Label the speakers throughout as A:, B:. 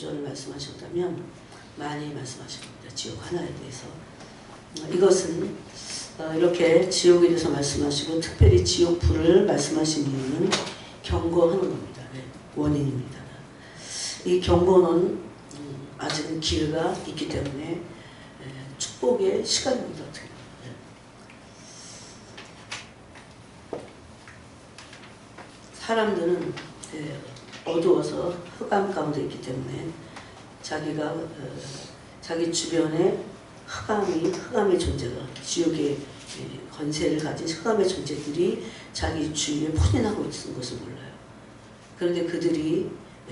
A: 구절을 말씀하셨다면 많이 말씀하신 겁니다. 지옥 하나에 대해서. 이것은 이렇게 지옥에 대해서 말씀하시고 특별히 지옥 불을 말씀하신 이유는 경고하는 겁니다. 네, 원인입니다. 이 경고는 아직은 기회가 있기 때문에 축복의 시간입니다. 사람들은 어두워서 흑암 가운데 있기 때문에 자기가 자기 주변에 흑암의 존재가 지옥의 권세를 가진 흑암의 존재들이 자기 주위에 포진하고 있는 것을 몰라요. 그런데 그들이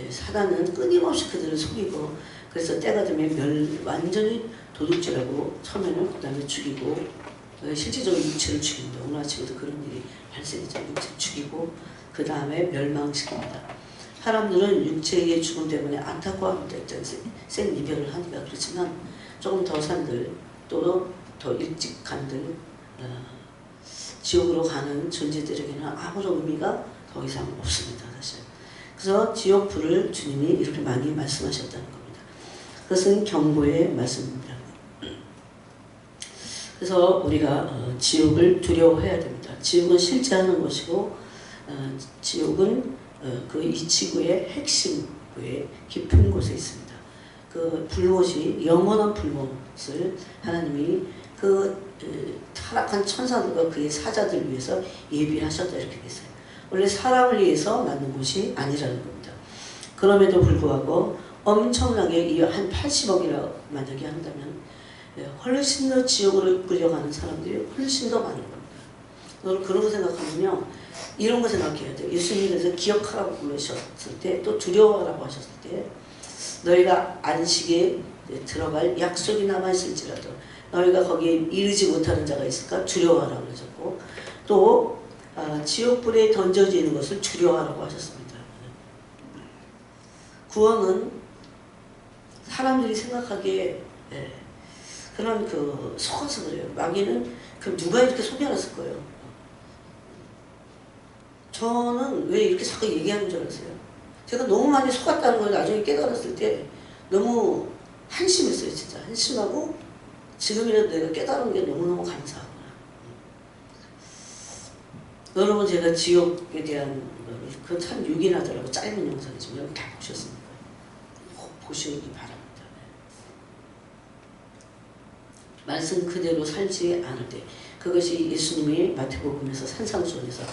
A: 사단은 끊임없이 그들을 속이고 그래서 때가 되면 완전히 도둑질하고 처음에는 그 다음에 죽이고 실질적으로 육체를 죽입니다. 오늘 아침에도 그런 일이 발생했죠. 육체를 죽이고 그 다음에 멸망시킵니다. 사람들은 육체의 죽음 때문에 안타까워합니다. 생 이별을 하니까. 그렇지만 조금 더 산들 또 더 일찍 간들 지옥으로 가는 존재들에게는 아무런 의미가 더 이상 없습니다. 사실. 그래서 지옥 불을 주님이 이렇게 많이 말씀하셨다는 겁니다. 그것은 경고의 말씀입니다. 그래서 우리가 지옥을 두려워해야 됩니다. 지옥은 실제하는 것이고 지옥은 이 지구의 핵심, 깊은 곳에 있습니다. 그 불못이 영원한 불못을 하나님이 타락한 천사들과 그의 사자들 위해서 예비하셨다 이렇게 됐어요. 원래 사람을 위해서 만든 곳이 아니라는 겁니다. 그럼에도 불구하고 엄청나게 한 80억이라고 만약에 한다면 훨씬 더 지옥으로 끌려가는 사람들이 훨씬 더 많은 겁니다. 여러분 그런 거 생각하면요. 이런 거 생각해야 돼요. 예수님께서 기억하라고 부르셨을 때 또 두려워하라고 하셨을 때 너희가 안식에 들어갈 약속이 남아있을지라도 너희가 거기에 이르지 못하는 자가 있을까 두려워하라고 하셨고 또 지옥불에 던져지는 것을 두려워하라고 하셨습니다. 구원은 사람들이 생각하기에 그런 속아서 그래요. 마귀는 그럼 누가 이렇게 속여놨을 거예요. 저는 왜 이렇게 자꾸 얘기하는 줄 아세요? 제가 너무 많이 속았다는 걸 나중에 깨달았을 때 너무 한심했어요. 진짜 한심하고 지금이라도 내가 깨달은 게 너무너무 감사하구나. 여러분 제가 지옥에 대한 그 참 유긴하더라고. 짧은 영상이지만 여러분 다 보셨습니까? 꼭 보시기 바랍니다. 말씀 그대로 살지 않을 때 그것이 예수님이 마태복음에서 산상수훈에서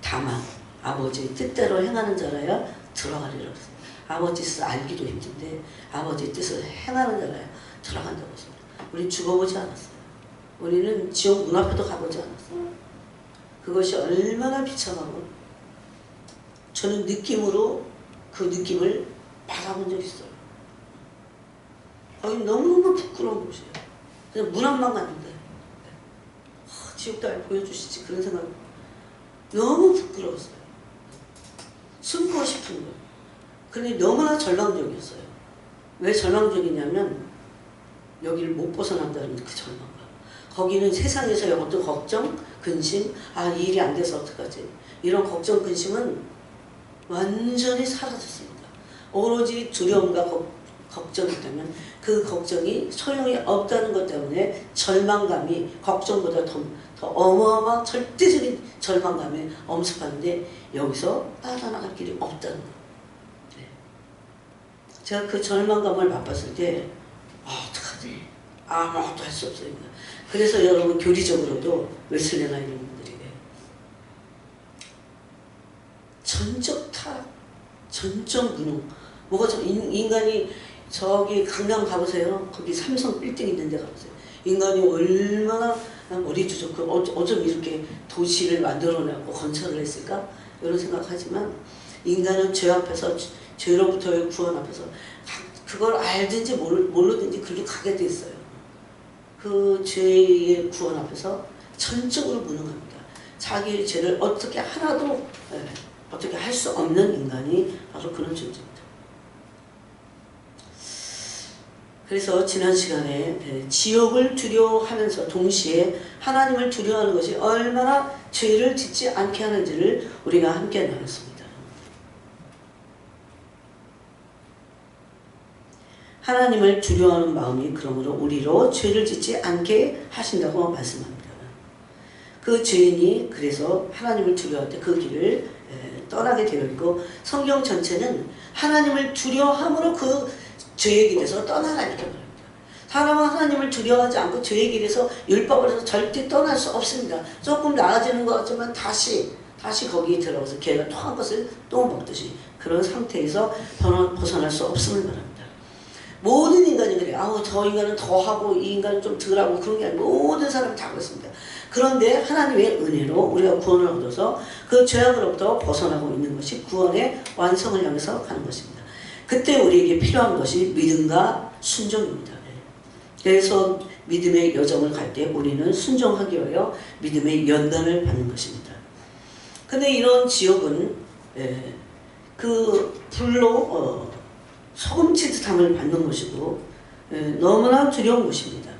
A: 다만 아버지의 뜻대로 행하는 자라야 들어가리라 그랬습니다. 아버지 뜻을 알기도 힘든데 아버지의 뜻을 행하는 자라야 들어간다고 했습니다. 우리는 죽어보지 않았어요. 우리는 지옥 문 앞에도 가보지 않았어요. 그것이 얼마나 비참하고 저는 느낌으로 그 느낌을 받아본 적이 있어요. 거기 너무너무 부끄러운 곳이에요. 그냥 문 앞만 갔는데 지옥도 알 보여주시지 그런 생각 너무 부끄러웠어요. 숨고 싶은 거예요. 근데 너무나 절망적이었어요. 왜 절망적이냐면 여기를 못 벗어난다는 그 절망감. 거기는 세상에서의 어떤 걱정, 근심, 이 일이 안 돼서 어떡하지? 이런 걱정, 근심은 완전히 사라졌습니다. 오로지 두려움과 걱정이 있다면 그 걱정이 소용이 없다는 것 때문에 절망감이 걱정보다 더 어마어마한 절대적인 절망감에 엄습하는데 여기서 빠져나갈 길이 없다는 거예요. 네. 제가 그 절망감을 맛봤을 때 어떡하지? 아무것도 할 수 없어요. 그래서 여러분 교리적으로도 웨슬레나 이런 분들이 전적 타락, 전적 무능. 뭐가 인간이 저기 강남 가보세요. 거기 삼성 빌딩 있는 데 가보세요. 인간이 얼마나 머리도 좋고 어쩜 이렇게 도시를 만들어내고 건설을 했을까? 이런 생각하지만 인간은 죄 앞에서 죄로부터의 구원 앞에서 그걸 알든지 모르든지 그렇게 가게 돼 있어요. 그 죄의 구원 앞에서 전적으로 무능합니다. 자기의 죄를 어떻게 하나도 어떻게 할 수 없는 인간이 바로 그런 존재입니다. 그래서 지난 시간에 지옥을 두려워하면서 동시에 하나님을 두려워하는 것이 얼마나 죄를 짓지 않게 하는지를 우리가 함께 나눴습니다. 하나님을 두려워하는 마음이 그러므로 우리로 죄를 짓지 않게 하신다고 말씀합니다. 그 죄인이 그래서 하나님을 두려워할 때 그 길을 떠나게 되어 있고, 성경 전체는 하나님을 두려워함으로 그 죄의 길에서 떠나라 이렇게 말합니다. 사람은 하나님을 두려워하지 않고 죄의 길에서 율법을 해서 절대 떠날 수 없습니다. 조금 나아지는 것 같지만 다시 거기에 들어가서 개가 토한 것을 또 먹듯이 그런 상태에서 벗어날 수 없음을 말합니다. 모든 인간이 그래요. 저 인간은 더 하고 이 인간은 좀 덜 하고 그런 게 아니고 모든 사람이 다 그렇습니다. 그런데 하나님의 은혜로 우리가 구원을 얻어서 그 죄악으로부터 벗어나고 있는 것이 구원의 완성을 향해서 가는 것입니다. 그때 우리에게 필요한 것이 믿음과 순종입니다. 그래서 믿음의 여정을 갈 때 우리는 순종하기 위하여 믿음의 연단을 받는 것입니다. 근데 이런 지옥은 그 불로 소금치듯함을 받는 것이고 너무나 두려운 것입니다.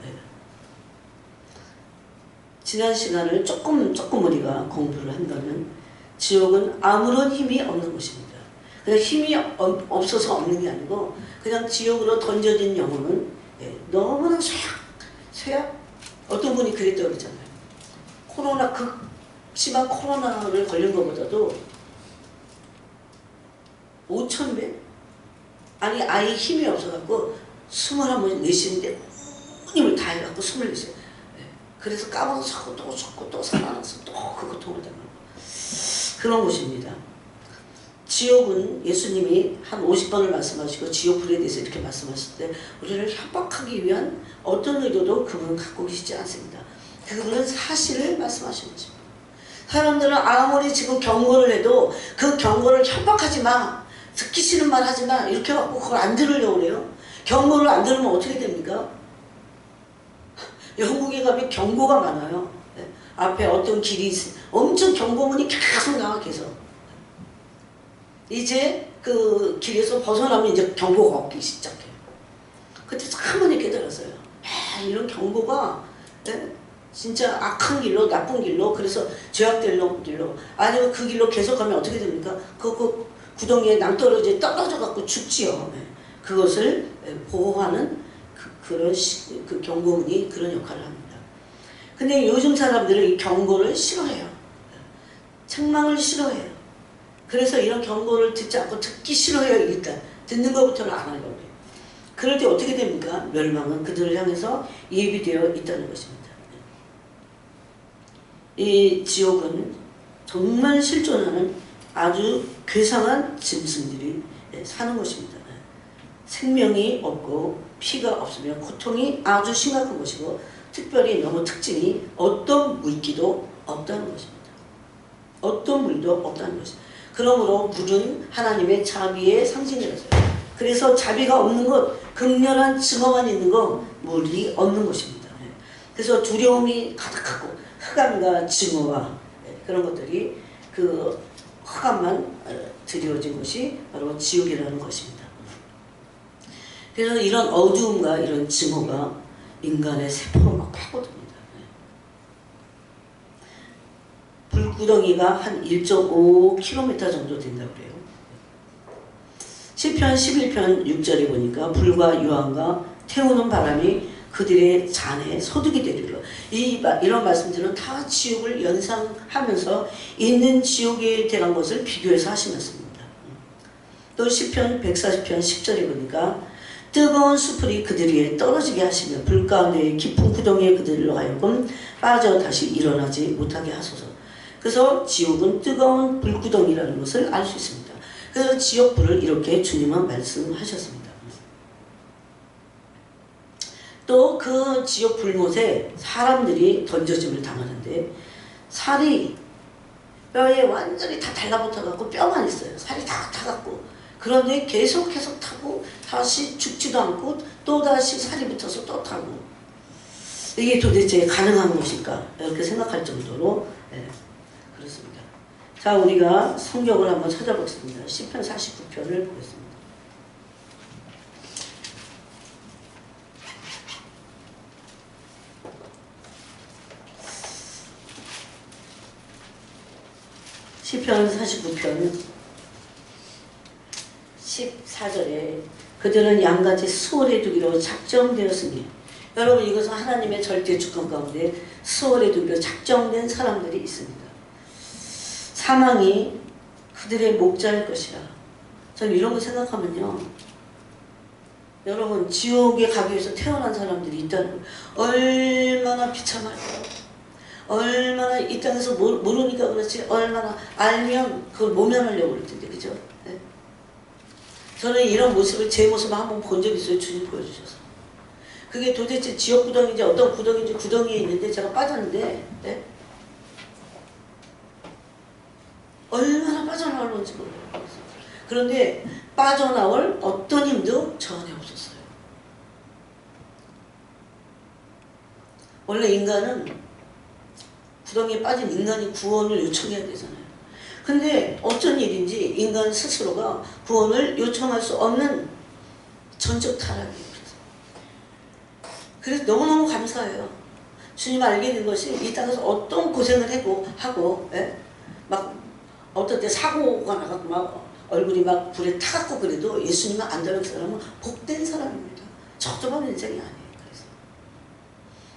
A: 지난 시간을 조금 우리가 공부를 한다면 지옥은 아무런 힘이 없는 것입니다. 그냥 힘이 없어서 없는 게 아니고 그냥 지옥으로 던져진 영혼은 너무나 쇠약 어떤 분이 그랬다고 그러잖아요. 심한 코로나를 걸린 것보다도 5,000배? 아니 아예 힘이 없어갖고 21번 내쉬는데 온 힘을 다 해갖고 숨을 내쉬어요. 그래서 까먹어서 또 죽고 또 살아나서 또 그 고통을 당하고 그런 곳입니다. 지옥은 예수님이 한 50번을 말씀하시고 지옥불에 대해서 이렇게 말씀하실 때 우리를 협박하기 위한 어떤 의도도 그분은 갖고 계시지 않습니다. 그분은 사실을 말씀하시는 것입니다. 사람들은 아무리 지금 경고를 해도 그 경고를 협박하지 마, 듣기 싫은 말 하지 마 이렇게 해갖고 그걸 안 들으려고 그래요. 경고를 안 들으면 어떻게 됩니까? 영국에 가면 경고가 많아요. 앞에 어떤 길이 있어 엄청 경고문이 계속 나와 계속. 이제 그 길에서 벗어나면 이제 경고가 없기 시작해요. 그때 참 많이 깨달았어요. 이런 경고가 진짜 악한 길로 나쁜 길로 그래서 죄악될 길로 아니면 그 길로 계속 가면 어떻게 됩니까? 그 구덩이에 낭떠러지에 떨어져 갖고 죽지요. 그것을 보호하는 그 경고문이 그런 역할을 합니다. 근데 요즘 사람들은 이 경고를 싫어해요. 책망을 싫어해요. 그래서 이런 경고를 듣지 않고 듣기 싫어해요. 일단 듣는 것부터는 안 하려고 해요. 그럴 때 어떻게 됩니까? 멸망은 그들을 향해서 예비되어 있다는 것입니다. 이 지옥은 정말 실존하는 아주 괴상한 짐승들이 사는 곳입니다. 생명이 없고 피가 없으면 고통이 아주 심각한 것이고 특별히 너무 특징이 어떤 물기도 없다는 것입니다. 어떤 물도 없다는 것입니다. 그러므로 물은 하나님의 자비의 상징이라서요. 그래서 자비가 없는 것, 극렬한 증오만 있는 것, 물이 없는 것입니다. 그래서 두려움이 가득하고 흑암과 증오와 그런 것들이 그 흑암만 드리워진 것이 바로 지옥이라는 것입니다. 그래서 이런 어두움과 이런 증오가 인간의 세포를 막 파고듭니다. 불구덩이가 한 1.5km 정도 된다고 그래요. 시편 11편 6절에 보니까 불과 유황과 태우는 바람이 그들의 잔에 소득이 되리라. 이런 말씀들은 다 지옥을 연상하면서 있는 지옥에 대한 것을 비교해서 하신 말씀입니다. 또 시편 140편 10절에 보니까 뜨거운 수풀이 그들 위에 떨어지게 하시며 불 가운데의 깊은 구덩이에 그들로 하여금 빠져 다시 일어나지 못하게 하소서. 그래서 지옥은 뜨거운 불구덩이라는 것을 알 수 있습니다. 그래서 지옥불을 이렇게 주님은 말씀하셨습니다. 또 그 지옥 불못에 사람들이 던져짐을 당하는데 살이 뼈에 완전히 다 달라붙어 갖고 뼈만 있어요. 살이 다 타갖고. 그런데 계속 타고 다시 죽지도 않고 또 다시 살이 붙어서 또 타고. 이게 도대체 가능한 것일까? 이렇게 생각할 정도로 그렇습니다. 자, 우리가 성경을 한번 찾아보겠습니다. 시편 49편을 보겠습니다. 시편 49편 14절에 그들은 양같이 수월해 두기로 작정되었으니. 여러분, 이것은 하나님의 절대 주권 가운데 수월해 두기로 작정된 사람들이 있습니다. 사망이 그들의 목자일 것이라. 전 이런 거 생각하면요, 여러분, 지옥에 가기 위해서 태어난 사람들이 있다는 거 얼마나 비참할까요? 얼마나 이 땅에서 모르니까 그렇지, 얼마나 알면 그걸 모면하려고 그럴 텐데, 그죠? 네? 저는 이런 모습을, 제 모습을 한번 본 적이 있어요. 주님 보여주셔서. 그게 도대체 지옥 구덩이인지 어떤 구덩이인지 구덩이에 있는데 제가 빠졌는데, 네? 얼마나 빠져나올는지 몰라요. 그런데 빠져나올 어떤 힘도 저 안에 없었어요. 원래 인간은, 구덩이에 빠진 인간이 구원을 요청해야 되잖아요. 근데 어쩐 일인지 인간 스스로가 구원을 요청할 수 없는 전적 타락이에요. 그래서 너무너무 감사해요. 주님 알게 된 것이 이 땅에서 어떤 고생을 하고 예? 막 어떨 때 사고가 나갖고 막 얼굴이 막 불에 타갖고 그래도 예수님을 안 닮은 사람은 복된 사람입니다. 적조한 인생이 아니에요. 그래서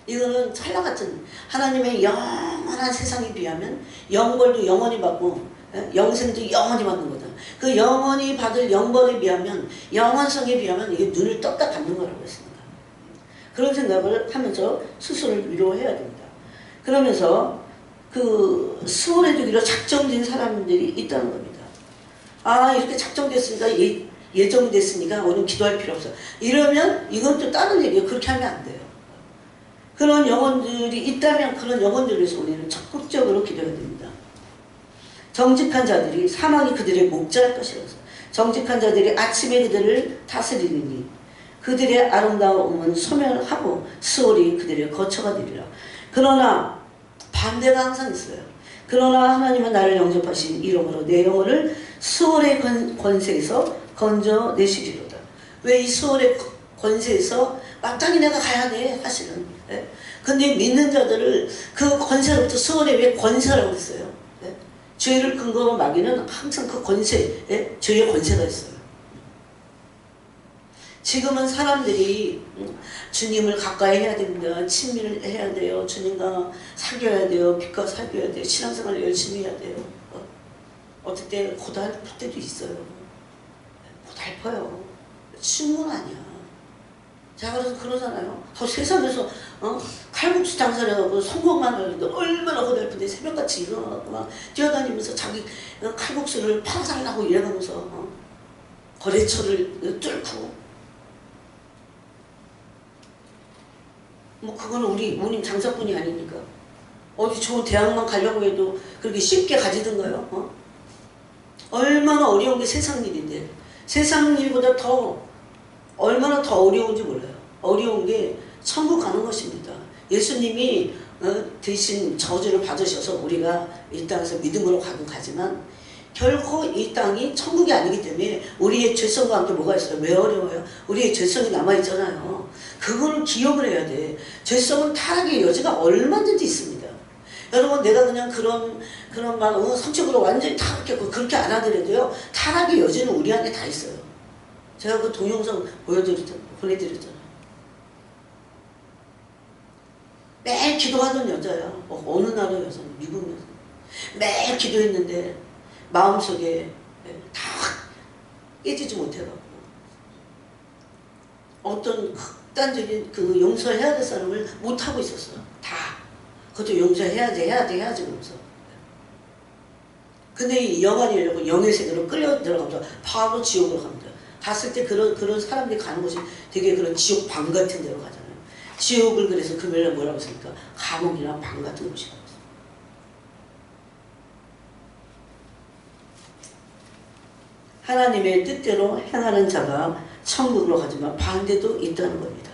A: 이거는 찰나같은 하나님의 영원한 세상에 비하면 영벌도 영원히 받고 영생도 영원히 받는 거다. 그 영원히 받을 영벌에 비하면, 영원성에 비하면 이게 눈을 떴다 감는 거라고 했습니다. 그런 생각을 하면서 스스로를 위로해야 됩니다. 그러면서 그 수월해 두기로 작정된 사람들이 있다는 겁니다. 아, 이렇게 작정됐으니까, 예정됐으니까 오늘 기도할 필요 없어. 이러면 이건 또 다른 얘기예요. 그렇게 하면 안 돼요. 그런 영혼들이 있다면 그런 영혼들을 위해서 우리는 적극적으로 기도해야 됩니다. 정직한 자들이 사망이 그들의 목자일 것이라서. 정직한 자들이 아침에 그들을 다스리니 그들의 아름다움은 소멸하고 수월이 그들의 거처가 되리라. 그러나 반대가 항상 있어요. 그러나 하나님은 나를 영접하신 이름으로 내 영혼을 수월의 권세에서 건져내시리로다. 왜 이 수월의 권세에서 마땅히 내가 가야 돼, 사실은. 예? 근데 믿는 자들을 그 권세로부터, 수월의 왜 권세라고 했어요? 예? 죄를 근거로 막이는 항상 그 권세, 예? 죄의 권세가 있어요. 지금은 사람들이 주님을 가까이 해야 됩니다. 친밀을 해야 돼요. 주님과 사귀어야 돼요. 빛과 사귀어야 돼요. 신앙생활을 열심히 해야 돼요. 어떨 때 고달플 때도 있어요. 고달퍼요. 쉬운 건 아니야. 제가 그래서 그러잖아요. 세상에서 칼국수 장사를 하고 성공만 하는데 얼마나 고달픈데 새벽같이 일어나고 막 뛰어다니면서 자기 칼국수를 팔아달라고 이래가면서 거래처를 뚫고, 뭐 그거는 우리 모님 장사꾼이 아니니까 어디 좋은 대학만 가려고 해도 그렇게 쉽게 가지던가요? 얼마나 어려운 게 세상 일인데, 세상 일보다 얼마나 더 어려운지 몰라요. 어려운 게 천국 가는 것입니다. 예수님이 대신 저주를 받으셔서 우리가 이 땅에서 믿음으로 가지만 결코 이 땅이 천국이 아니기 때문에 우리의 죄성과 함께 뭐가 있어요? 왜 어려워요? 우리의 죄성이 남아있잖아요. 그걸 기억을 해야 돼. 죄성은 타락의 여지가 얼마든지 있습니다. 여러분, 내가 그냥 그런 말, 성적으로 완전히 타락했고 그렇게 안 하더라도요, 타락의 여지는 우리 안에 다 있어요. 제가 그 동영상 보내드렸잖아요. 매일 기도하던 여자야. 어느 나라 여자는, 미국 여자. 매일 기도했는데 마음속에 다 깨지지 못해갖고 어떤 극단적인 그 용서해야 될 사람을 못하고 있었어. 다. 그것도 용서해야지 그러면서. 근데 이 영안이 열리고 영의 세계로 끌려 들어가면서 바로 지옥으로 갑니다. 갔을 때 그런 사람들이 가는 곳이 되게 그런 지옥 방 같은 데로 가잖아요. 지옥을 그래서 금요일날 뭐라고 했습니까? 감옥이나 방 같은 곳이라고 했어요. 하나님의 뜻대로 행하는 자가 천국으로 가지만 반대도 있다는 겁니다.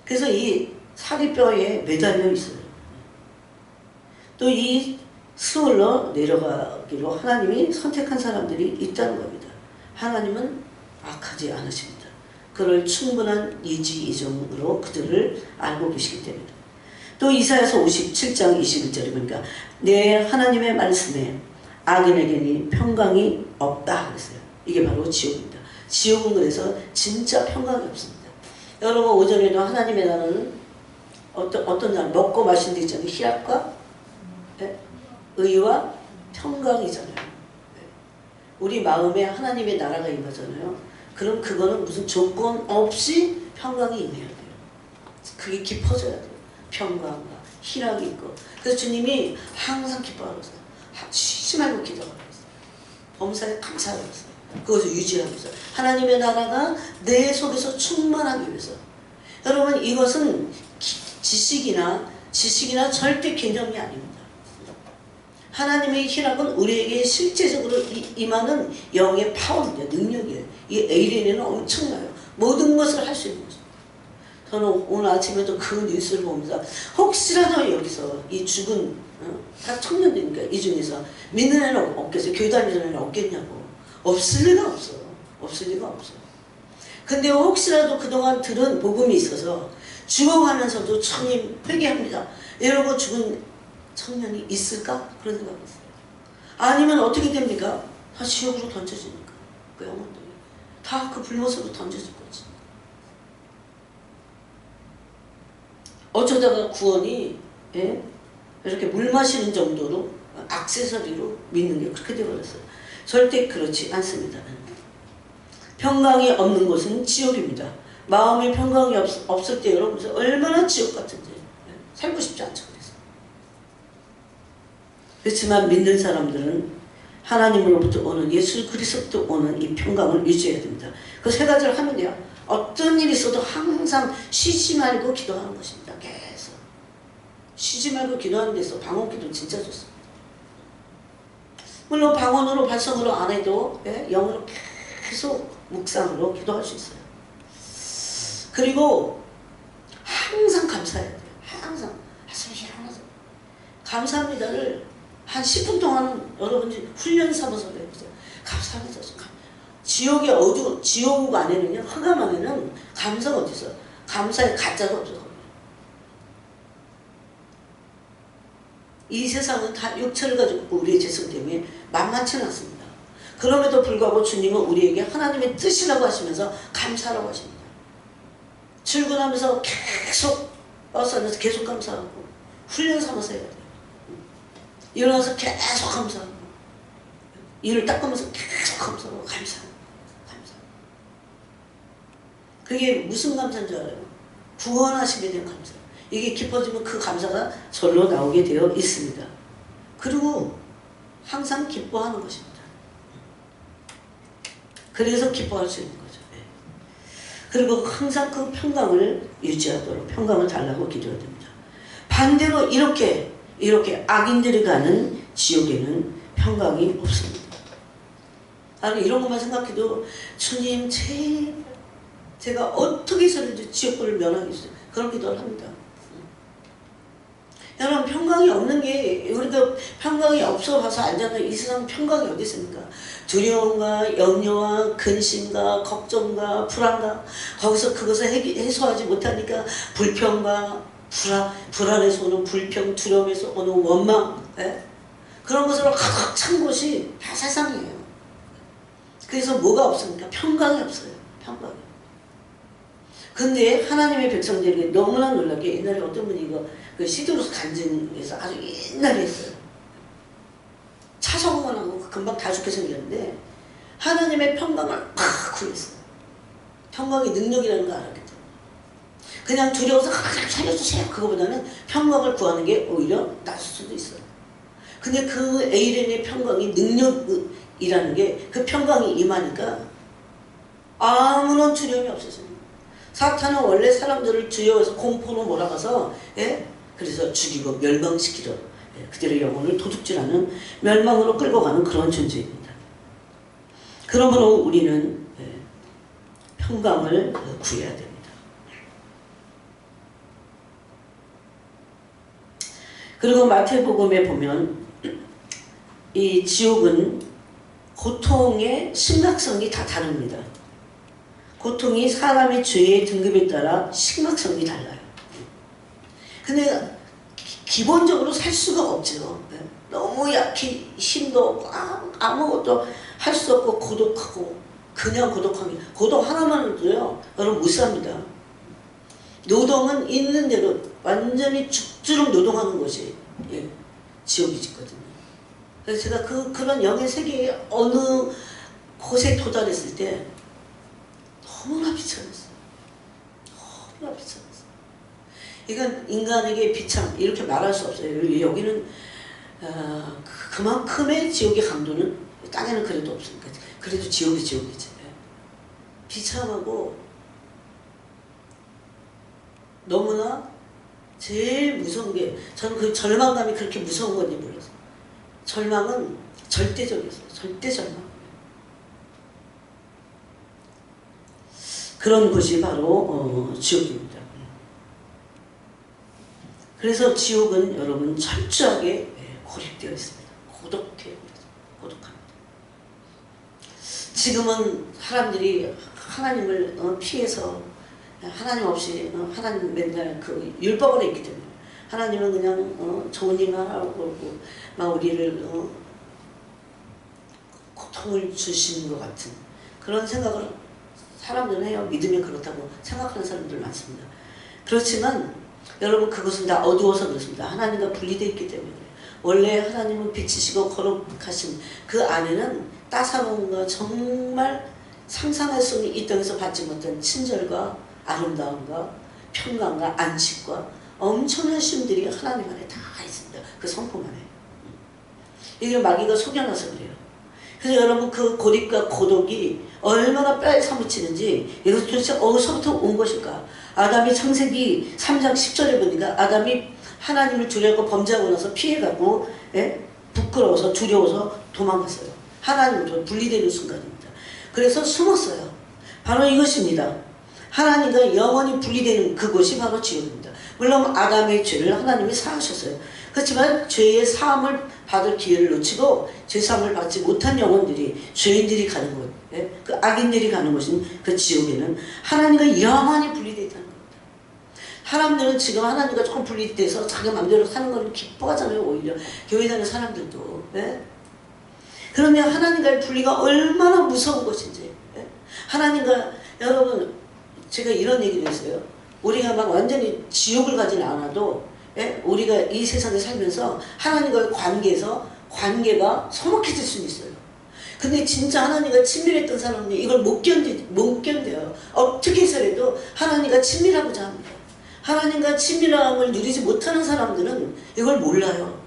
A: 그래서 이 사리뼈에 매달려 있어요. 또 이 수월로 내려가기로 하나님이 선택한 사람들이 있다는 겁니다. 하나님은 악하지 않으십니다. 그를 충분한 예지 예정으로 그들을 알고 계시기 때문에. 또 이사야서 57장 21절에 보니까 내 하나님의 말씀에 악인에게는 평강이 없다 그랬어요. 이게 바로 지옥입니다. 지옥은 그래서 진짜 평강이 없습니다. 여러분 오전에도 하나님의 나라는 어떤 나라 먹고 마신 데 있잖아요. 희락과 네? 의와 평강이잖아요. 네. 우리 마음에 하나님의 나라가 임하잖아요. 그럼 그거는 무슨 조건 없이 평강이 임해야 돼요. 그게 깊어져야 돼요. 평강과 희락이 있고. 그래서 주님이 항상 기뻐하면서 쉬지 말고 기도하고 있어요. 범사에 감사하고 있어요. 그것을 유지하면서 하나님의 나라가 내 속에서 충만하기 위해서. 여러분 이것은 지식이나 절대 개념이 아닙니다. 하나님의 희락은 우리에게 실제적으로 임하는 영의 파워입니다. 능력이에요. 이 에이레인은 엄청나요. 모든 것을 할 수 있는 거죠. 저는 오늘 아침에도 그 뉴스를 보면서 혹시라도 여기서 이 죽은 다 청년들이니까 이 중에서 믿는 애는 없겠어요. 교회 다니는 애는 없겠냐고. 없을 리가 없어. 없을 리가 없어. 근데 혹시라도 그동안 들은 복음이 있어서 죽어가면서도 주님 회개합니다. 이러고 죽은 청년이 있을까? 그런 생각이 있어요. 아니면 어떻게 됩니까? 다 지옥으로 던져지니까. 그 영혼들이. 다 그 불못으로 던져질 거지. 어쩌다가 구원이 이렇게 물 마시는 정도로 액세서리로 믿는 게 그렇게 되어버렸어요. 절대 그렇지 않습니다. 평강이 없는 곳은 지옥입니다. 마음의 평강이 없을 때 여러분 얼마나 지옥 같은지 살고 싶지 않죠. 그렇지만 믿는 사람들은 하나님으로부터 오는 예수 그리스도부터 오는 이 평강을 유지해야 됩니다. 그 세 가지를 하면 돼요. 어떤 일이 있어도 항상 쉬지 말고 기도하는 것입니다. 계속 쉬지 말고 기도하는 데서 방언기도 진짜 좋습니다. 물론 방언으로 발성으로 안 해도 영으로 계속 묵상으로 기도할 수 있어요. 그리고 항상 감사해야 돼요. 항상 아침에 일어나서 감사합니다를 한 10분 동안은 여러분들이 훈련 삼아서 해보세요. 감사합니다. 지옥 안에는요, 흑암 안에는 감사가 어디서? 감사의 가짜가 없어서. 이 세상은 다 육체를 가지고 우리의 죄성 때문에 만만치 않습니다. 그럼에도 불구하고 주님은 우리에게 하나님의 뜻이라고 하시면서 감사라고 하십니다. 출근하면서 계속 버스 안에서 계속 감사하고 훈련 삼아서 해야 돼요. 일어나서 계속 감사하고 일을 닦으면서 계속 감사하고 감사하고 그게 무슨 감사인 줄 알아요? 구원하시게 된 감사. 이게 깊어지면 그 감사가 절로 나오게 되어 있습니다. 그리고 항상 기뻐하는 것입니다. 그래서 기뻐할 수 있는 거죠. 그리고 항상 그 평강을 유지하도록 평강을 달라고 기도해야 됩니다. 반대로 이렇게 악인들이 가는 지옥에는 평강이 없습니다. 나는 이런 것만 생각해도 주님 제가 어떻게 해서든지 지옥불을 면하겠어요. 그런 기도를 합니다. 여러분 평강이 없는 게 우리가 평강이 없어 봐서 알잖아요. 이 세상 평강이 어디 있습니까? 두려움과 염려와 근심과 걱정과 불안과 거기서 그것을 해소하지 못하니까 불평과 불안에서 오는 불평, 두려움에서 오는 원망 그런 것으로 가득 찬 곳이 다 세상이에요. 그래서 뭐가 없습니까? 평강이 없어요. 평강이. 근데 하나님의 백성들에게 너무나 놀랍게 옛날에 어떤 분이 이거 그 시드로스 간증에서 아주 옛날에 했어요. 차성원하고 금방 다 죽게 생겼는데 하나님의 평강을 팍 구했어요. 평강의 능력이라는 걸 알았기 때문에. 그냥 두려워서 살려주세요. 그거보다는 평강을 구하는 게 오히려 나을 수도 있어요. 근데 그 에이렌의 평강이 능력이라는 게 그 평강이 임하니까 아무런 두려움이 없었어요. 사탄은 원래 사람들을 두려워해서 공포로 몰아가서 그래서 죽이고 멸망시키려 그들의 영혼을 도둑질하는 멸망으로 끌고 가는 그런 존재입니다. 그러므로 우리는 평강을 구해야 됩니다. 그리고 마태복음에 보면 이 지옥은 고통의 심각성이 다 다릅니다. 고통이 사람의 죄의 등급에 따라 심각성이 달라요. 근데 기본적으로 살 수가 없죠. 너무 약해 힘도 없고 아무것도 할 수 없고 고독하고 그냥 고독함이, 고독 하나만으로도요 여러분 못 삽니다. 노동은 있는 대로 완전히 죽도록 노동하는 것이 지옥이거든요. 그래서 제가 그런 영의 세계에 어느 곳에 도달했을 때 너무나 비참했어요. 너무나 비참했어요. 이건 인간에게 비참 이렇게 말할 수 없어요. 여기는 그만큼의 지옥의 강도는 땅에는 그래도 없으니까. 그래도 지옥이 지옥이지. 비참하고 너무나 제일 무서운 게, 저는 그 절망감이 그렇게 무서운 건지 몰랐어요. 절망은 절대적이었어요. 절대 절망. 그런 곳이 바로 지옥입니다. 그래서 지옥은 여러분 철저하게 고립되어 있습니다. 고독합니다. 지금은 사람들이 하나님을 피해서, 하나님 없이 하나님 맨날 그 율법 안에 있기 때문에 하나님은 그냥 좋은 일만 하고 그러고 막 우리를 고통을 주시는 것 같은 그런 생각을 사람들은 해요. 믿으면 그렇다고 생각하는 사람들 많습니다. 그렇지만 여러분 그것은 다 어두워서 그렇습니다. 하나님과 분리되어 있기 때문에. 원래 하나님은 빛이시고 거룩하신 그 안에는 따사로움과 정말 상상할 수 없는 이 땅에서 받지 못한 친절과 아름다움과 평강과 안식과 엄청난 쉼들이 하나님 안에 다 있습니다. 그 성품 안에. 이게 마귀가 속여놔서 그래요. 그래서 여러분 그 고립과 고독이 얼마나 뼈에 사무치는지 이것은 도대체 어디서부터 온 것일까? 아담이 창세기 3장 10절에 보니까 아담이 하나님을 두려워 범죄하고 나서 피해가고 부끄러워서 두려워서 도망갔어요. 하나님으로부터 분리되는 순간입니다. 그래서 숨었어요. 바로 이것입니다. 하나님과 영원히 분리되는 그곳이 바로 지옥입니다. 물론 아담의 죄를 하나님이 사하셨어요. 그렇지만 죄의 사함을 받을 기회를 놓치고 죄 사함을 받지 못한 영혼들이, 죄인들이 가는 곳, 그 악인들이 가는 곳인 그 지옥에는 하나님과 영원히 분리되어 있다는 겁니다. 사람들은 지금 하나님과 조금 분리돼서 자기 마음대로 사는 걸 기뻐하잖아요. 오히려 교회 다니는 사람들도. 그런데 하나님과의 분리가 얼마나 무서운 것인지. 하나님과, 여러분 제가 이런 얘기도 했어요. 우리가 막 완전히 지옥을 가지는 않아도 우리가 이 세상에 살면서 하나님과의 관계가 서먹해질 수는 있어요. 근데 진짜 하나님과 친밀했던 사람은 이걸 못 견뎌요. 어떻게 해서라도 하나님과 친밀하고자 합니다. 하나님과 친밀함을 누리지 못하는 사람들은 이걸 몰라요.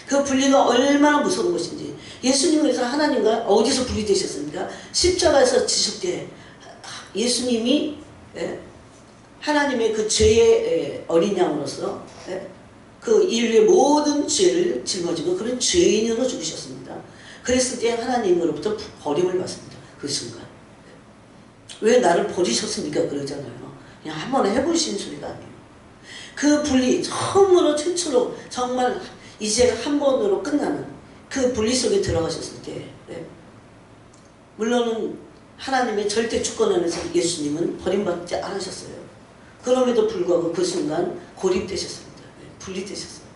A: 그 분리가 얼마나 무서운 것인지. 예수님은 그래서 하나님과 어디서 분리되셨습니까? 십자가에서 지실 때 예수님이 하나님의 그 죄의 어린 양으로서 그 인류의 모든 죄를 짊어지고 그런 죄인으로 죽으셨습니다. 그랬을 때 하나님으로부터 버림을 받습니다. 그 순간. 왜 나를 버리셨습니까? 그러잖아요. 그냥 한번 해보신 소리가 아니에요. 그 분리, 처음으로 최초로 정말 이제 한 번으로 끝나는 그 분리 속에 들어가셨을 때 물론은 하나님의 절대 주권 안에서 예수님은 버림받지 않으셨어요. 그럼에도 불구하고 그 순간 고립되셨습니다. 분리되셨어요.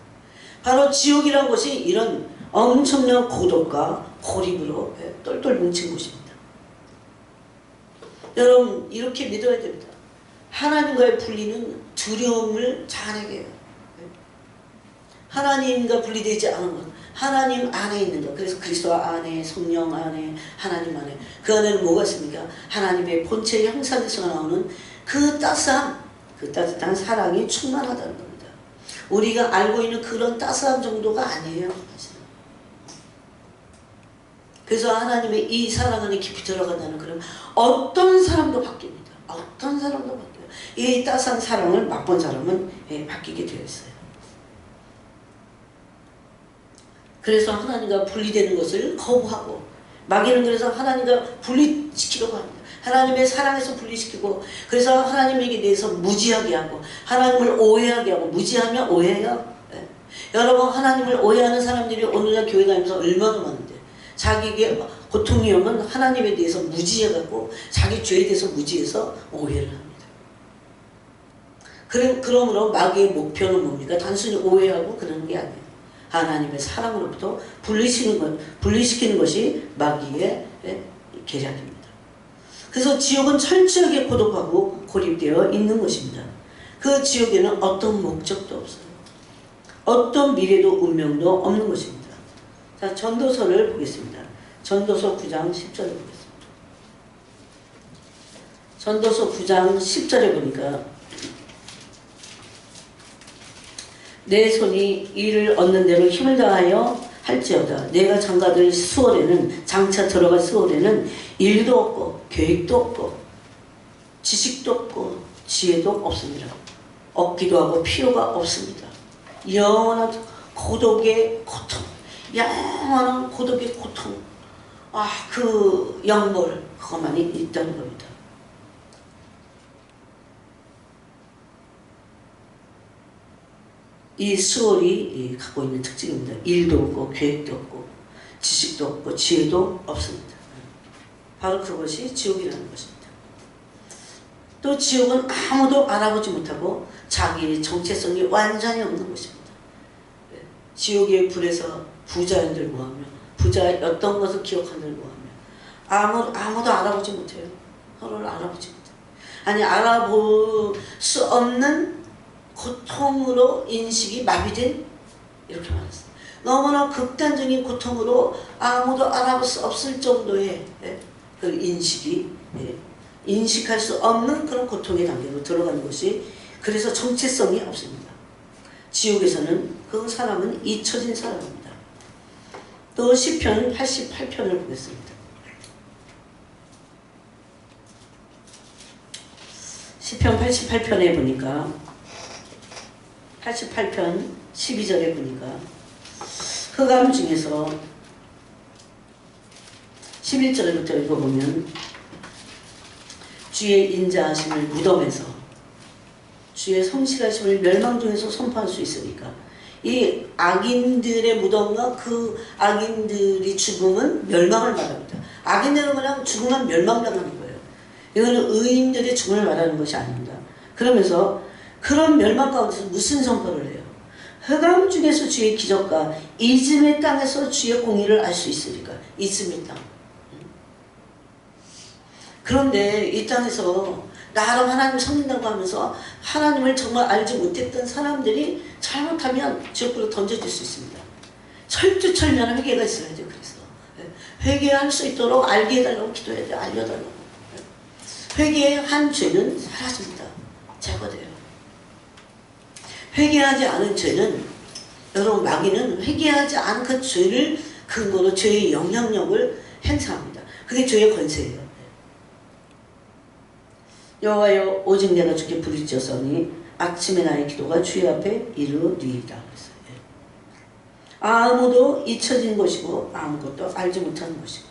A: 바로 지옥이라는 곳이 이런 엄청난 고독과 고립으로 똘똘 뭉친 곳입니다. 여러분 이렇게 믿어야 됩니다. 하나님과의 분리는 두려움을 자아내게 해요. 하나님과 분리되지 않은 것, 하나님 안에 있는 것. 그래서 그리스도 안에, 성령 안에, 하나님 안에. 그 안에는 뭐가 있습니까? 하나님의 본체 형상에서 나오는 그 따스함, 그 따뜻한 사랑이 충만하다는 겁니다. 우리가 알고 있는 그런 따스함 정도가 아니에요. 그래서 하나님의 이 사랑 안에 깊이 들어간다는 그런 어떤 사람도 바뀝니다. 어떤 사람도 바뀌어요. 이 따스한 사랑을 맛본 사람은 바뀌게 되어 있어요. 그래서 하나님과 분리되는 것을 거부하고, 마귀는 그래서 하나님과 분리시키려고 합니다. 하나님의 사랑에서 분리시키고, 그래서 하나님에게 대해서 무지하게 하고, 하나님을 오해하게 하고. 무지하면 오해해요. 여러분 하나님을 오해하는 사람들이 오늘날 교회 다니면서 얼마나 많은데, 자기에게 고통이 오면 하나님에 대해서 무지해갖고 자기 죄에 대해서 무지해서 오해를 합니다. 그러므로 마귀의 목표는 뭡니까? 단순히 오해하고 그러는 게 아니에요. 하나님의 사랑으로부터 분리시키는 것이 마귀의 계략입니다. 그래서 지옥은 철저하게 고독하고 고립되어 있는 것입니다. 그 지옥에는 어떤 목적도 없어요. 어떤 미래도 운명도 없는 것입니다. 자, 전도서를 보겠습니다. 전도서 9장 10절을 보겠습니다. 전도서 9장 10절에 보니까 내 손이 이를 얻는 대로 힘을 다하여 할지어다. 내가 장가들 수월에는 장차 들어갈 수월에는 일도 없고 계획도 없고 지식도 없고 지혜도 없습니다. 없기도 하고 필요가 없습니다. 영원한 고독의 고통, 영원한 고독의 고통, 그 영몰 그것만이 있다는 겁니다. 이 수월이 갖고 있는 특징입니다. 일도 없고 계획도 없고 지식도 없고 지혜도 없습니다. 바로 그것이 지옥이라는 것입니다. 또 지옥은 아무도 알아보지 못하고 자기의 정체성이 완전히 없는 것입니다. 지옥의 불에서 부자연들 모하며 부자였던 것을 기억하는 모하며 아무도 알아보지 못해요. 서로를 알아보지 못해요. 아니 알아볼 수 없는 고통으로 인식이 마비된 이렇게 말했어요. 너무나 극단적인 고통으로 아무도 알아볼 수 없을 정도의 그 인식이 인식할 수 없는 그런 고통의 단계로 들어가는 것이 그래서 정체성이 없습니다. 지옥에서는 그 사람은 잊혀진 사람입니다. 또 시편 88편을 보겠습니다. 시편 88편에 보니까 88편 12절에 보니까 흑암 중에서 11절부터 읽어보면 주의 인자하심을 무덤에서 주의 성실하심을 멸망 중에서 선포할 수 있으니까 이 악인들의 무덤과 그 악인들이 죽음은 멸망을 말합니다. 악인들은 그냥 죽으면 멸망당하는 거예요. 이거는 의인들의 죽음을 말하는 것이 아닙니다. 그러면서 그런 멸망 가운데서 무슨 선포를 해요? 흑암 중에서 주의 기적과 이즘의 땅에서 주의 공의를 알 수 있으니까. 이즘의 땅. 그런데 이 땅에서 나름 하나님을 섬긴다고 하면서 하나님을 정말 알지 못했던 사람들이 잘못하면 지옥으로 던져질 수 있습니다. 철두철미한 회개가 있어야 돼요. 그래서 회개할 수 있도록 알게 해달라고 기도해야 돼요. 알려달라고. 회개한 죄는 사라집니다. 제거돼요. 회개하지 않은 죄는 여러분 마귀는 회개하지 않은 그 죄를 근거로 죄의 영향력을 행사합니다. 그게 죄의 권세예요. 여호와여 오직 내가 주께 부르짖었으니 아침에 나의 기도가 주의 앞에 이르리이다. 아무도 잊혀진 것이고 아무것도 알지 못하는 것이고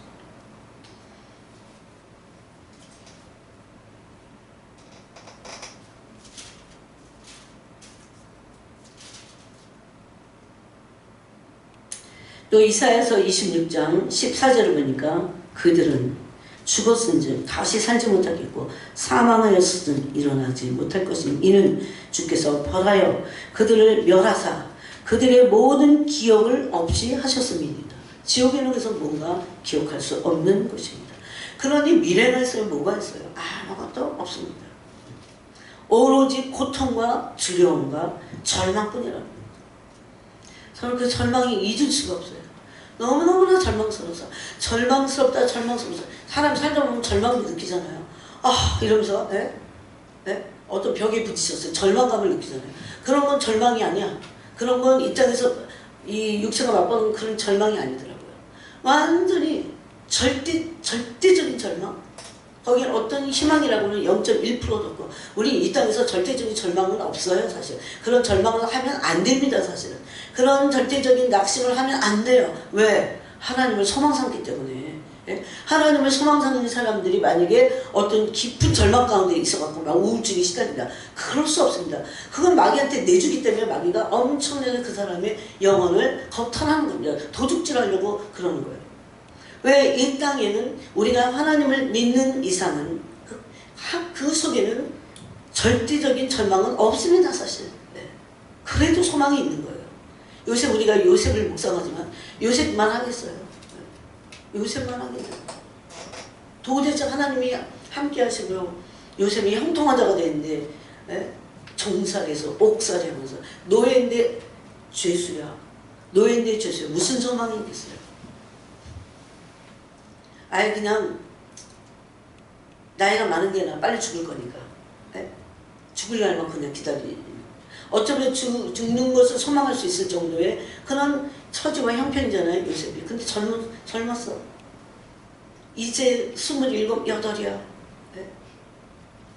A: 또 이사야서 26장 14절을 보니까 그들은 죽었은즉 다시 살지 못하겠고 사망하였으든 일어나지 못할 것이니 이는 주께서 벌하여 그들을 멸하사 그들의 모든 기억을 없이 하셨음이니이다. 지옥에는 그래서 뭔가 기억할 수 없는 것입니다. 그러니 미래가 있어요? 뭐가 있어요? 아무것도 없습니다. 오로지 고통과 두려움과 절망뿐이랍니다. 저는 그 절망이 잊을 수가 없어요. 너무너무나 절망스러워서 절망스럽다. 사람 살다 보면 절망도 느끼잖아요. 이러면서 어떤 벽에 부딪혔어요. 절망감을 느끼잖아요. 그런 건 절망이 아니야. 그런 건 이 땅에서 이 육체가 맛보는 그런 절망이 아니더라고요. 완전히 절대적인 절망. 거기에 어떤 희망이라고는 0.1%도 없고 우리 이 땅에서 절대적인 절망은 없어요. 사실 그런 절망을 하면 안 됩니다. 사실은 그런 절대적인 낙심을 하면 안 돼요. 왜? 하나님을 소망 삼기 때문에. 하나님을 소망 삼는 사람들이 만약에 어떤 깊은 절망 가운데 있어갖고 막 우울증에 시달린다. 그럴 수 없습니다. 그건 마귀한테 내주기 때문에 마귀가 엄청나게 그 사람의 영혼을 겁탈하는 겁니다. 도둑질하려고 그러는 거예요. 왜? 이 땅에는 우리가 하나님을 믿는 이상은 그 속에는 절대적인 절망은 없습니다. 사실. 그래도 소망이 있는 거예요. 요새 우리가 요셉을 묵상하지만 요셉만 하겠어요. 요셉만 하겠어요. 도대체 하나님이 함께 하시고요. 요셉이 형통한 자가 되는데 종살이에서 옥살이 하면서 노예인데 죄수야. 노예인데 죄수야. 무슨 소망이 있겠어요? 아예 그냥 나이가 많은 게 나 빨리 죽을 거니까 죽을 날만 그냥 어쩌면 죽는 것을 소망할 수 있을 정도의 그런 처지와 형편이잖아요, 요셉이. 근데 젊었어. 이제 27, 8이야.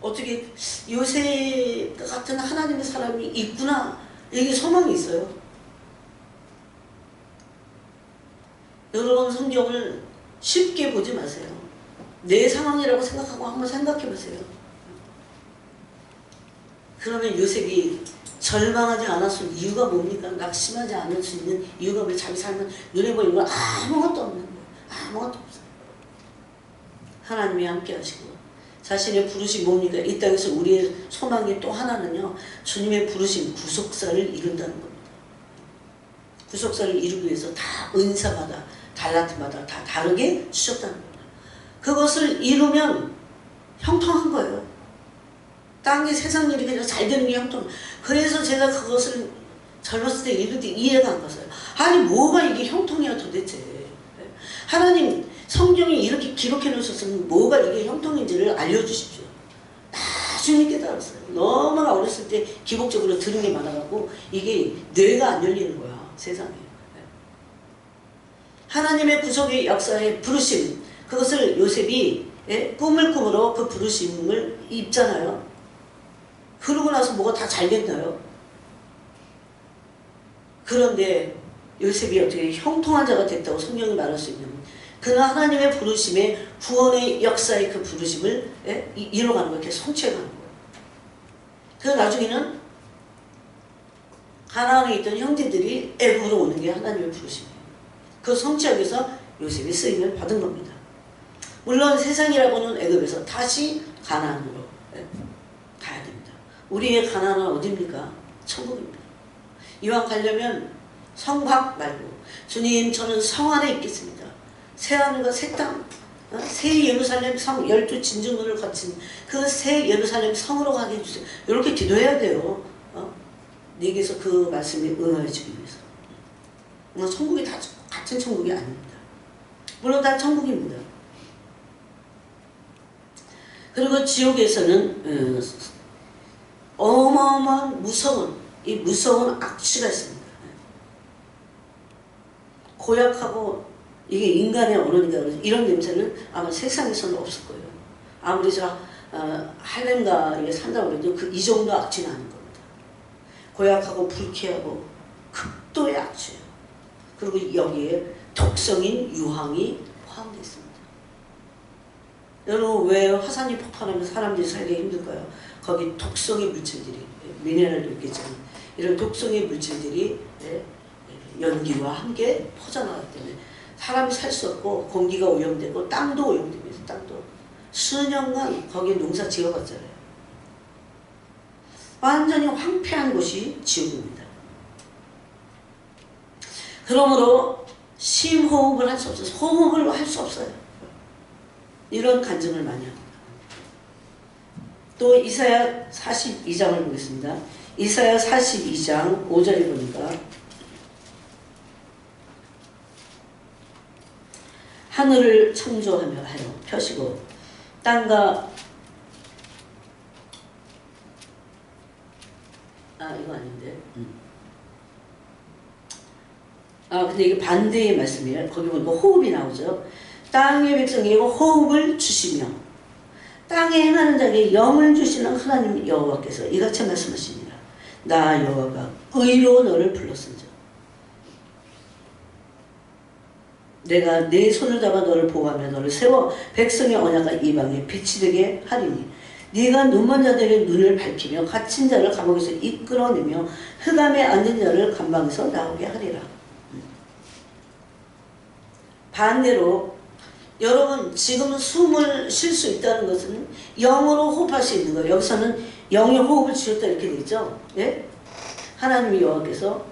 A: 어떻게 요셉 같은 하나님의 사람이 있구나. 이게 소망이 있어요. 여러분 성경을 쉽게 보지 마세요. 내 상황이라고 생각하고 한번 생각해 보세요. 그러면 요셉이 절망하지 않았을 이유가 뭡니까? 낙심하지 않을 수 있는 이유가 왜 자기 삶은 눈에 보이는 건 아무것도 없는 거예요. 아무것도 없어요. 하나님이 함께 하시고 자신의 부르심 뭡니까? 이 땅에서 우리의 소망이 또 하나는요. 주님의 부르심 구속사를 이룬다는 겁니다. 구속사를 이루기 위해서 다 은사마다 달란트마다 다 다르게 주셨다는 겁니다. 그것을 이루면 형통한 거예요. 땅에 세상 일이 그냥 잘 되는 게 형통. 그래서 제가 그것을 젊었을 때 이럴 때 이해가 안 갔어요. 아니 뭐가 이게 형통이야 도대체. 하나님 성경에 이렇게 기록해 놓으셨으면 뭐가 이게 형통인지를 알려주십시오. 나중에 깨달았어요. 너무나 어렸을 때 기복적으로 들은 게 많아갖고 이게 뇌가 안 열리는 거야 세상에. 하나님의 구속의 역사의 부르심 그것을 요셉이 꿈을 꾸므로 그 부르심을 입잖아요. 그러고 나서 뭐가 다 잘 됐나요? 그런데 요셉이 어떻게 형통한 자가 됐다고 성경이 말할 수 있냐면 그는 하나님의 부르심의 구원의 역사의 그 부르심을 이뤄가는 거예요. 이렇게 성취해가는 거예요. 그래서 나중에는 가나안에 있던 형제들이 애굽으로 오는 게 하나님의 부르심이에요. 그 성취하기 위해서 요셉이 쓰임을 받은 겁니다. 물론 세상이라고는 애굽에서 다시 가나안으로 가야 됩니다. 우리의 가나안은 어디입니까? 천국입니다. 이왕 가려면 성 밖 말고 주님 저는 성 안에 있겠습니다. 새하늘과 새 땅, 새 예루살렘 성 12진주문을 거친 그 새 예루살렘 성으로 가게 해주세요. 이렇게 기도해야 돼요. 내게서 그 말씀에 응하여 주기 위해서. 천국이 다 같은 천국이 아닙니다. 물론 다 천국입니다. 그리고 지옥에서는 어마어마한 이 무서운 악취가 있습니다. 고약하고 이게 인간의 언어니까 이런 냄새는 아마 세상에서는 없을 거예요. 아무리 저 할렘가에 산다고 해도 이 정도 악취는 아닌 겁니다. 고약하고 불쾌하고 극도의 악취예요. 그리고 여기에 독성인 유황이 포함되어 있습니다. 여러분 왜 화산이 폭발하면 사람들이 살기 힘들까요? 거기 독성의 물질들이 미네랄도 있겠지만 이런 독성의 물질들이 연기와 함께 퍼져나가기 때문에 사람이 살 수 없고 공기가 오염되고 땅도 오염됩니다. 땅도 수년간 거기에 농사 지어봤잖아요. 완전히 황폐한 곳이 지옥입니다. 그러므로 심호흡을 할 수 없어요. 호흡을 할 수 없어요. 이런 간증을 많이 합니다. 또 이사야 42장을 보겠습니다. 이사야 42장 5절에 보니까 하늘을 창조하며 펴시고 땅과 이거 아닌데 근데 이게 반대의 말씀이에요. 거기 보니까 호흡이 나오죠. 땅의 백성에게 호흡을 주시며 땅에 행하는 자에게 영을 주시는 하나님 여호와께서 이같이 말씀하십니다. 나 여호와가 의로 너를 불렀은즉 내가 내 손을 잡아 너를 보호하며 너를 세워 백성의 언약과 이방에 빛이 되게 하리니 네가 눈먼 자들의 눈을 밝히며 갇힌 자를 감옥에서 이끌어내며 흑암에 앉은 자를 감방에서 나오게 하리라. 반대로 여러분 지금 숨을 쉴 수 있다는 것은 영으로 호흡할 수 있는 거예요. 여기서는 영의 호흡을 주셨다 이렇게 되어 있죠. 네? 하나님이 여호와께서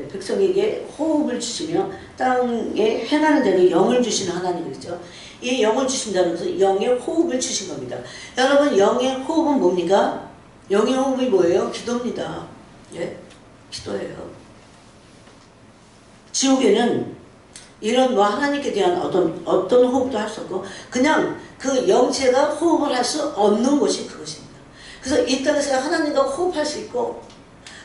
A: 백성에게 호흡을 주시며 땅에 행하는 자에게 영을 주시는 하나님이죠. 이 영을 주신다는 것은 영의 호흡을 주신 겁니다. 여러분 영의 호흡은 뭡니까? 영의 호흡이 뭐예요? 기도입니다. 예? 기도예요. 지옥에는 이런 뭐 하나님께 대한 어떤 호흡도 할 수 없고 그냥 그 영체가 호흡을 할 수 없는 것이 그것입니다. 그래서 이 땅에서 하나님과 호흡할 수 있고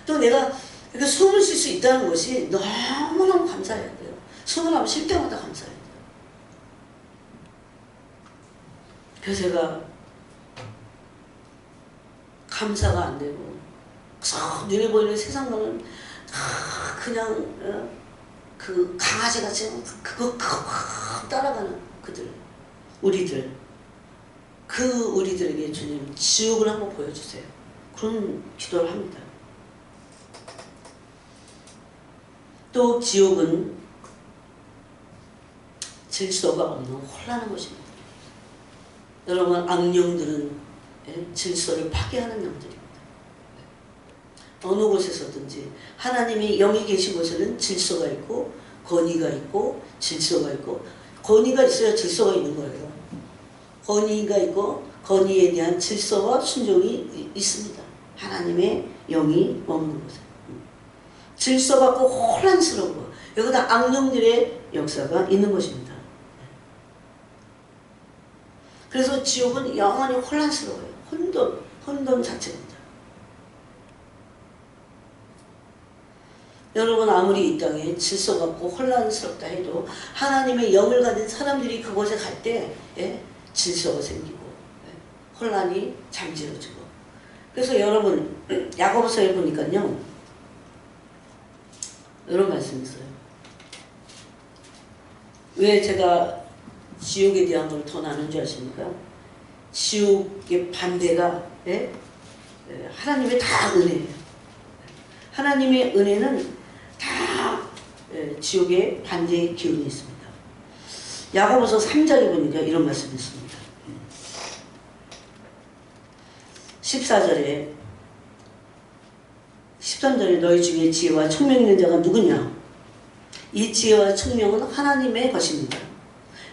A: 또 내가 이렇게 숨을 쉴 수 있다는 것이 너무너무 감사해야 돼요. 숨을 한번 쉴 때마다 감사해야 돼요. 그래서 제가 감사가 안 되고 눈에 보이는 세상만은 그냥 그 강아지같이 그거 따라가는 그들 우리들 그 우리들에게 주님 지옥을 한번 보여주세요. 그런 기도를 합니다. 또 지옥은 질서가 없는 혼란한 것입니다. 여러분 악령들은 질서를 파괴하는 영들입니다. 어느 곳에서든지 하나님이 영이 계신 곳에는 질서가 있고 권위가 있고 질서가 있고 권위가 있어야 질서가 있는 거예요. 권위가 있고 권위에 대한 질서와 순종이 있습니다. 하나님의 영이 머무는 곳에 질서가 없고 혼란스러워 여기다 악령들의 역사가 있는 것입니다. 그래서 지옥은 영원히 혼란스러워요. 혼돈 자체입니다. 여러분 아무리 이 땅에 질서가 없고 혼란스럽다 해도 하나님의 영을 가진 사람들이 그곳에 갈 때 질서가 생기고 혼란이 잠재워지고 그래서 여러분 야고보서에 보니까요 이런 말씀이 있어요. 왜 제가 지옥에 대한 걸 더 나눈 줄 아십니까? 지옥의 반대가 하나님의 다 은혜예요. 하나님의 은혜는 다 지옥의 반대의 기운이 있습니다. 야고보서 3장에 보니까 이런 말씀이 있습니다. 14절에 13절에 너희 중에 지혜와 총명 있는 자가 누구냐? 이 지혜와 총명은 하나님의 것입니다.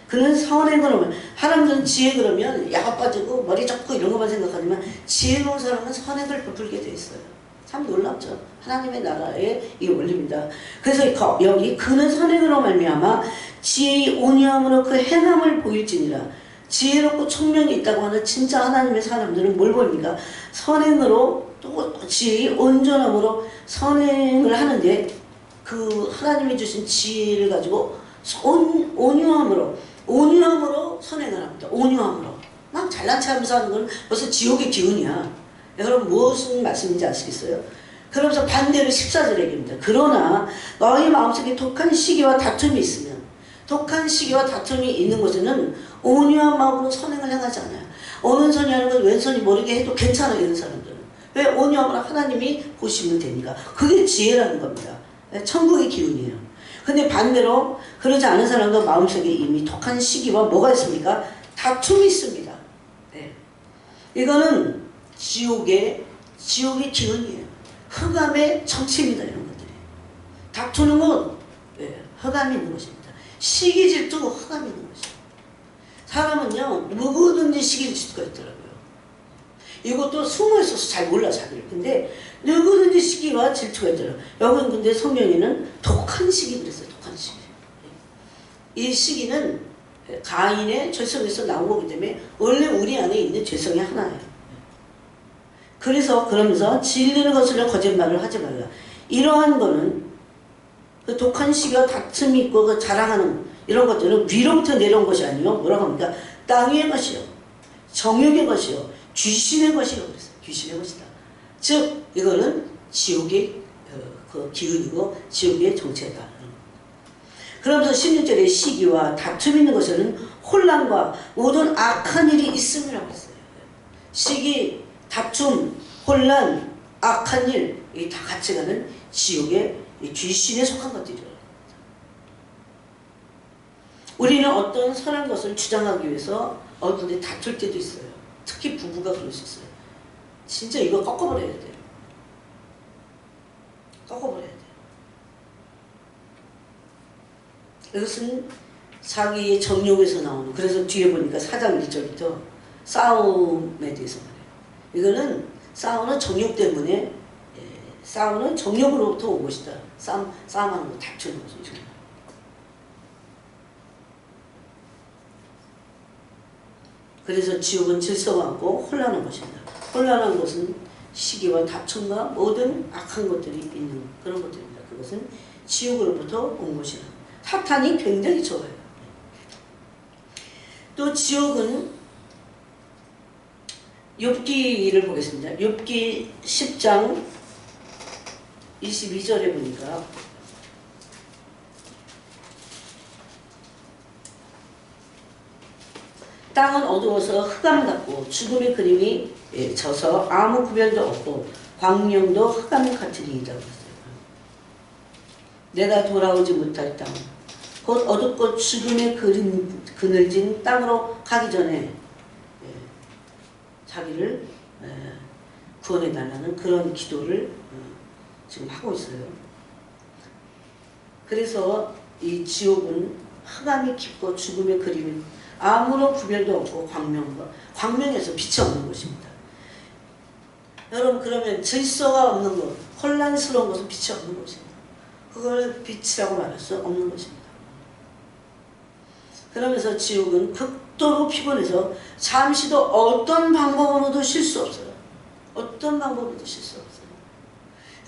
A: 그는 선행을 하면 사람들은 지혜 그러면 야가 빠지고 머리 적고 이런 것만 생각하지만 지혜로운 사람은 선행을 베풀게 돼 있어요. 참 놀랍죠. 하나님의 나라의 이 원리입니다. 그래서 여기 그는 선행으로 말미암아 지혜의 온유함으로 그 행함을 보일지니라. 지혜롭고 총명이 있다고 하는 진짜 하나님의 사람들은 뭘 보입니까? 선행으로 또 지혜의 온전함으로 선행을 하는데 그 하나님이 주신 지혜를 가지고 온유함으로 선행을 합니다. 온유함으로 막 잘난 체 하면서 하는 건 벌써 지옥의 기운이야. 여러분 무슨 말씀인지 아시겠어요? 그러면서 반대로 14절에 얘기합니다. 그러나 너희 마음속에 독한 시기와 다툼이 있으면 독한 시기와 다툼이 있는 곳에는 온유한 마음으로 선행을 행하지 않아요. 오른손이 하는 건 왼손이 모르게 해도 괜찮아 이런 사람들은. 왜? 온유함으로 하나님이 보시면 되니까. 그게 지혜라는 겁니다. 천국의 기운이에요. 근데 반대로 그러지 않은 사람도 마음속에 이미 독한 시기와 뭐가 있습니까? 다툼이 있습니다. 네. 이거는 지옥의 기운이에요. 흑암의 정치입니다. 이런 것들이. 다투는 건 흑암이 있는 것입니다. 시기 질투도 흑암이 있는 것입니다. 사람은요 누구든지 시기 질투가 있더라고요. 이것도 숨어 있어서 잘 몰라 자기를. 근데 누구든지 시기와 질투가 있더라고요. 여기는 근데 성경에는 독한 시기 그랬어요. 독한 시기. 이 시기는 가인의 죄성에서 나온 거기 때문에 원래 우리 안에 있는 죄성이 하나예요. 그러면서 진리를 거스려 거짓말을 하지 말라. 이러한 거는 그 독한 시기와 다툼이 있고 그 자랑하는 이런 것들은 위로부터 내려온 것이 아니요. 뭐라고 합니까? 땅의 것이요. 정욕의 것이요. 귀신의 것이요. 그랬어요. 귀신의 것이다. 즉 이거는 지옥의 그 기운이고 지옥의 정체다. 그러면서 16절에 시기와 다툼이 있는 것에는 혼란과 모든 악한 일이 있음이라고 했어요. 시기, 다툼, 혼란, 악한 일, 이 다 같이 가는 지옥의 귀신에 속한 것들이에요. 우리는 어떤 선한 것을 주장하기 위해서 어떤 데 다툴 때도 있어요. 특히 부부가 그럴 수 있어요. 진짜 이거 꺾어버려야 돼요. 꺾어버려야 돼요. 이것은 자기의 정욕에서 나오는, 그래서 뒤에 보니까 4장 1절부터 싸움에 대해서 말해요. 이거는 싸우는 정욕 때문에, 싸우는 정욕으로부터 온 것이다. 싸움하는 거 다투는 거죠. 그래서 지옥은 질서가 없고 혼란한 것입니다. 혼란한 것은 시기와 다툼과 모든 악한 것들이 있는 그런 것들입니다. 그것은 지옥으로부터 온 것이다. 사탄이 굉장히 좋아요. 또 지옥은 욥기를 보겠습니다. 욥기 10장 22절에 보니까 땅은 어두워서 흑암 같고 죽음의 그림이 져서 아무 구별도 없고 광명도 흑암 같으리이라고 했어요. 내가 돌아오지 못할 땅, 곧 어둡고 죽음의 그늘진 땅으로 가기 전에 자기를 구원해달라는 그런 기도를 지금 하고 있어요. 그래서 이 지옥은 흑암이 깊고 죽음의 그림이 아무런 구별도 없고 광명에서 빛이 없는 것입니다. 여러분, 그러면 질서가 없는 것, 혼란스러운 것은 빛이 없는 것입니다. 그걸 빛이라고 말할 수 없는 것입니다. 그러면서 지옥은 극도로 피곤해서 잠시도 어떤 방법으로도 쉴 수 없어요. 어떤 방법으로도 쉴 수 없어요.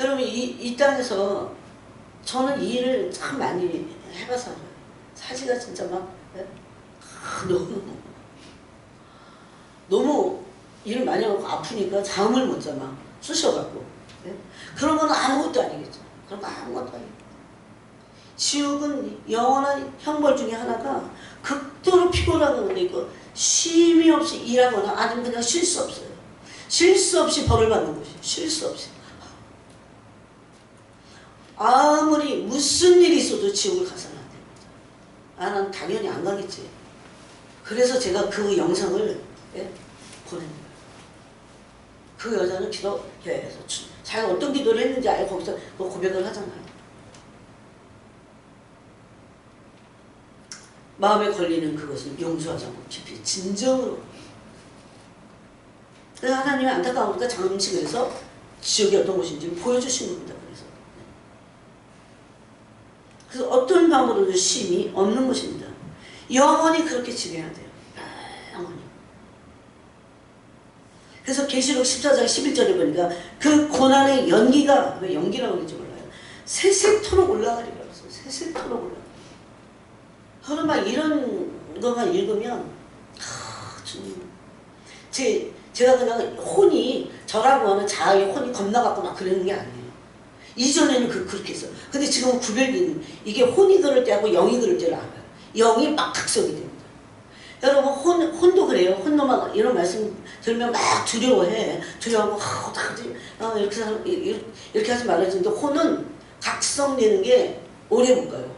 A: 여러분, 이 땅에서 저는 이 일을 참 많이 해봐서 알아요. 사지가 진짜 막 너무 일을 많이 하고 아프니까 잠을 못 자, 막 쑤셔갖고. 그런 건 아무것도 아니겠죠. 그런 거 아무것도 아니겠죠. 지옥은 영원한 형벌 중에 하나가 극도로 피곤하고 그러니까 쉼이 없이 일하거나 아니면 그냥 쉴 수 없어요. 쉴 수 없이 벌을 받는 것이에요. 쉴 수 없이. 아무리 무슨 일이 있어도 지옥을 가서는 안 됩니다. 난 당연히 안 가겠지. 그래서 제가 그 영상을 보낸 거예요. 그 여자는 기도회에서 자기가 어떤 기도를 했는지 아예 거기서 고백을 하잖아요. 마음에 걸리는 그것을 용서하자고 깊이 진정으로. 그래서 하나님이 안타까우니까 잠시 그래서 지옥이 어떤 곳인지 보여주신 겁니다. 그래서 어떤 방법으로도 쉼이 없는 것입니다. 영원히 그렇게 지내야 돼요. 영원히. 그래서 계시록 14장 11절에 보니까 그 고난의 연기가, 왜 연기라고 그러는지 몰라요. 새새토록 올라가리라고 했어요. 새새토록 올라가리. 저는 막 이런 것만 읽으면 주님, 제가 그냥 혼이, 저라고 하는 자아의 혼이 겁나갖고 막 그러는 게 아니에요. 이전에는 그렇게 했어요. 근데 지금은 구별이, 이게 혼이 그럴 때하고 영이 그럴 때를 알아요. 영이 막 각성이 됩니다. 여러분, 혼도 그래요. 혼도 막 이런 말씀 들으면 막 두려워해. 두려워하고, 어떡하지? 이렇게 하지 말아주는데, 혼은 각성되는 게 오래 못 가요.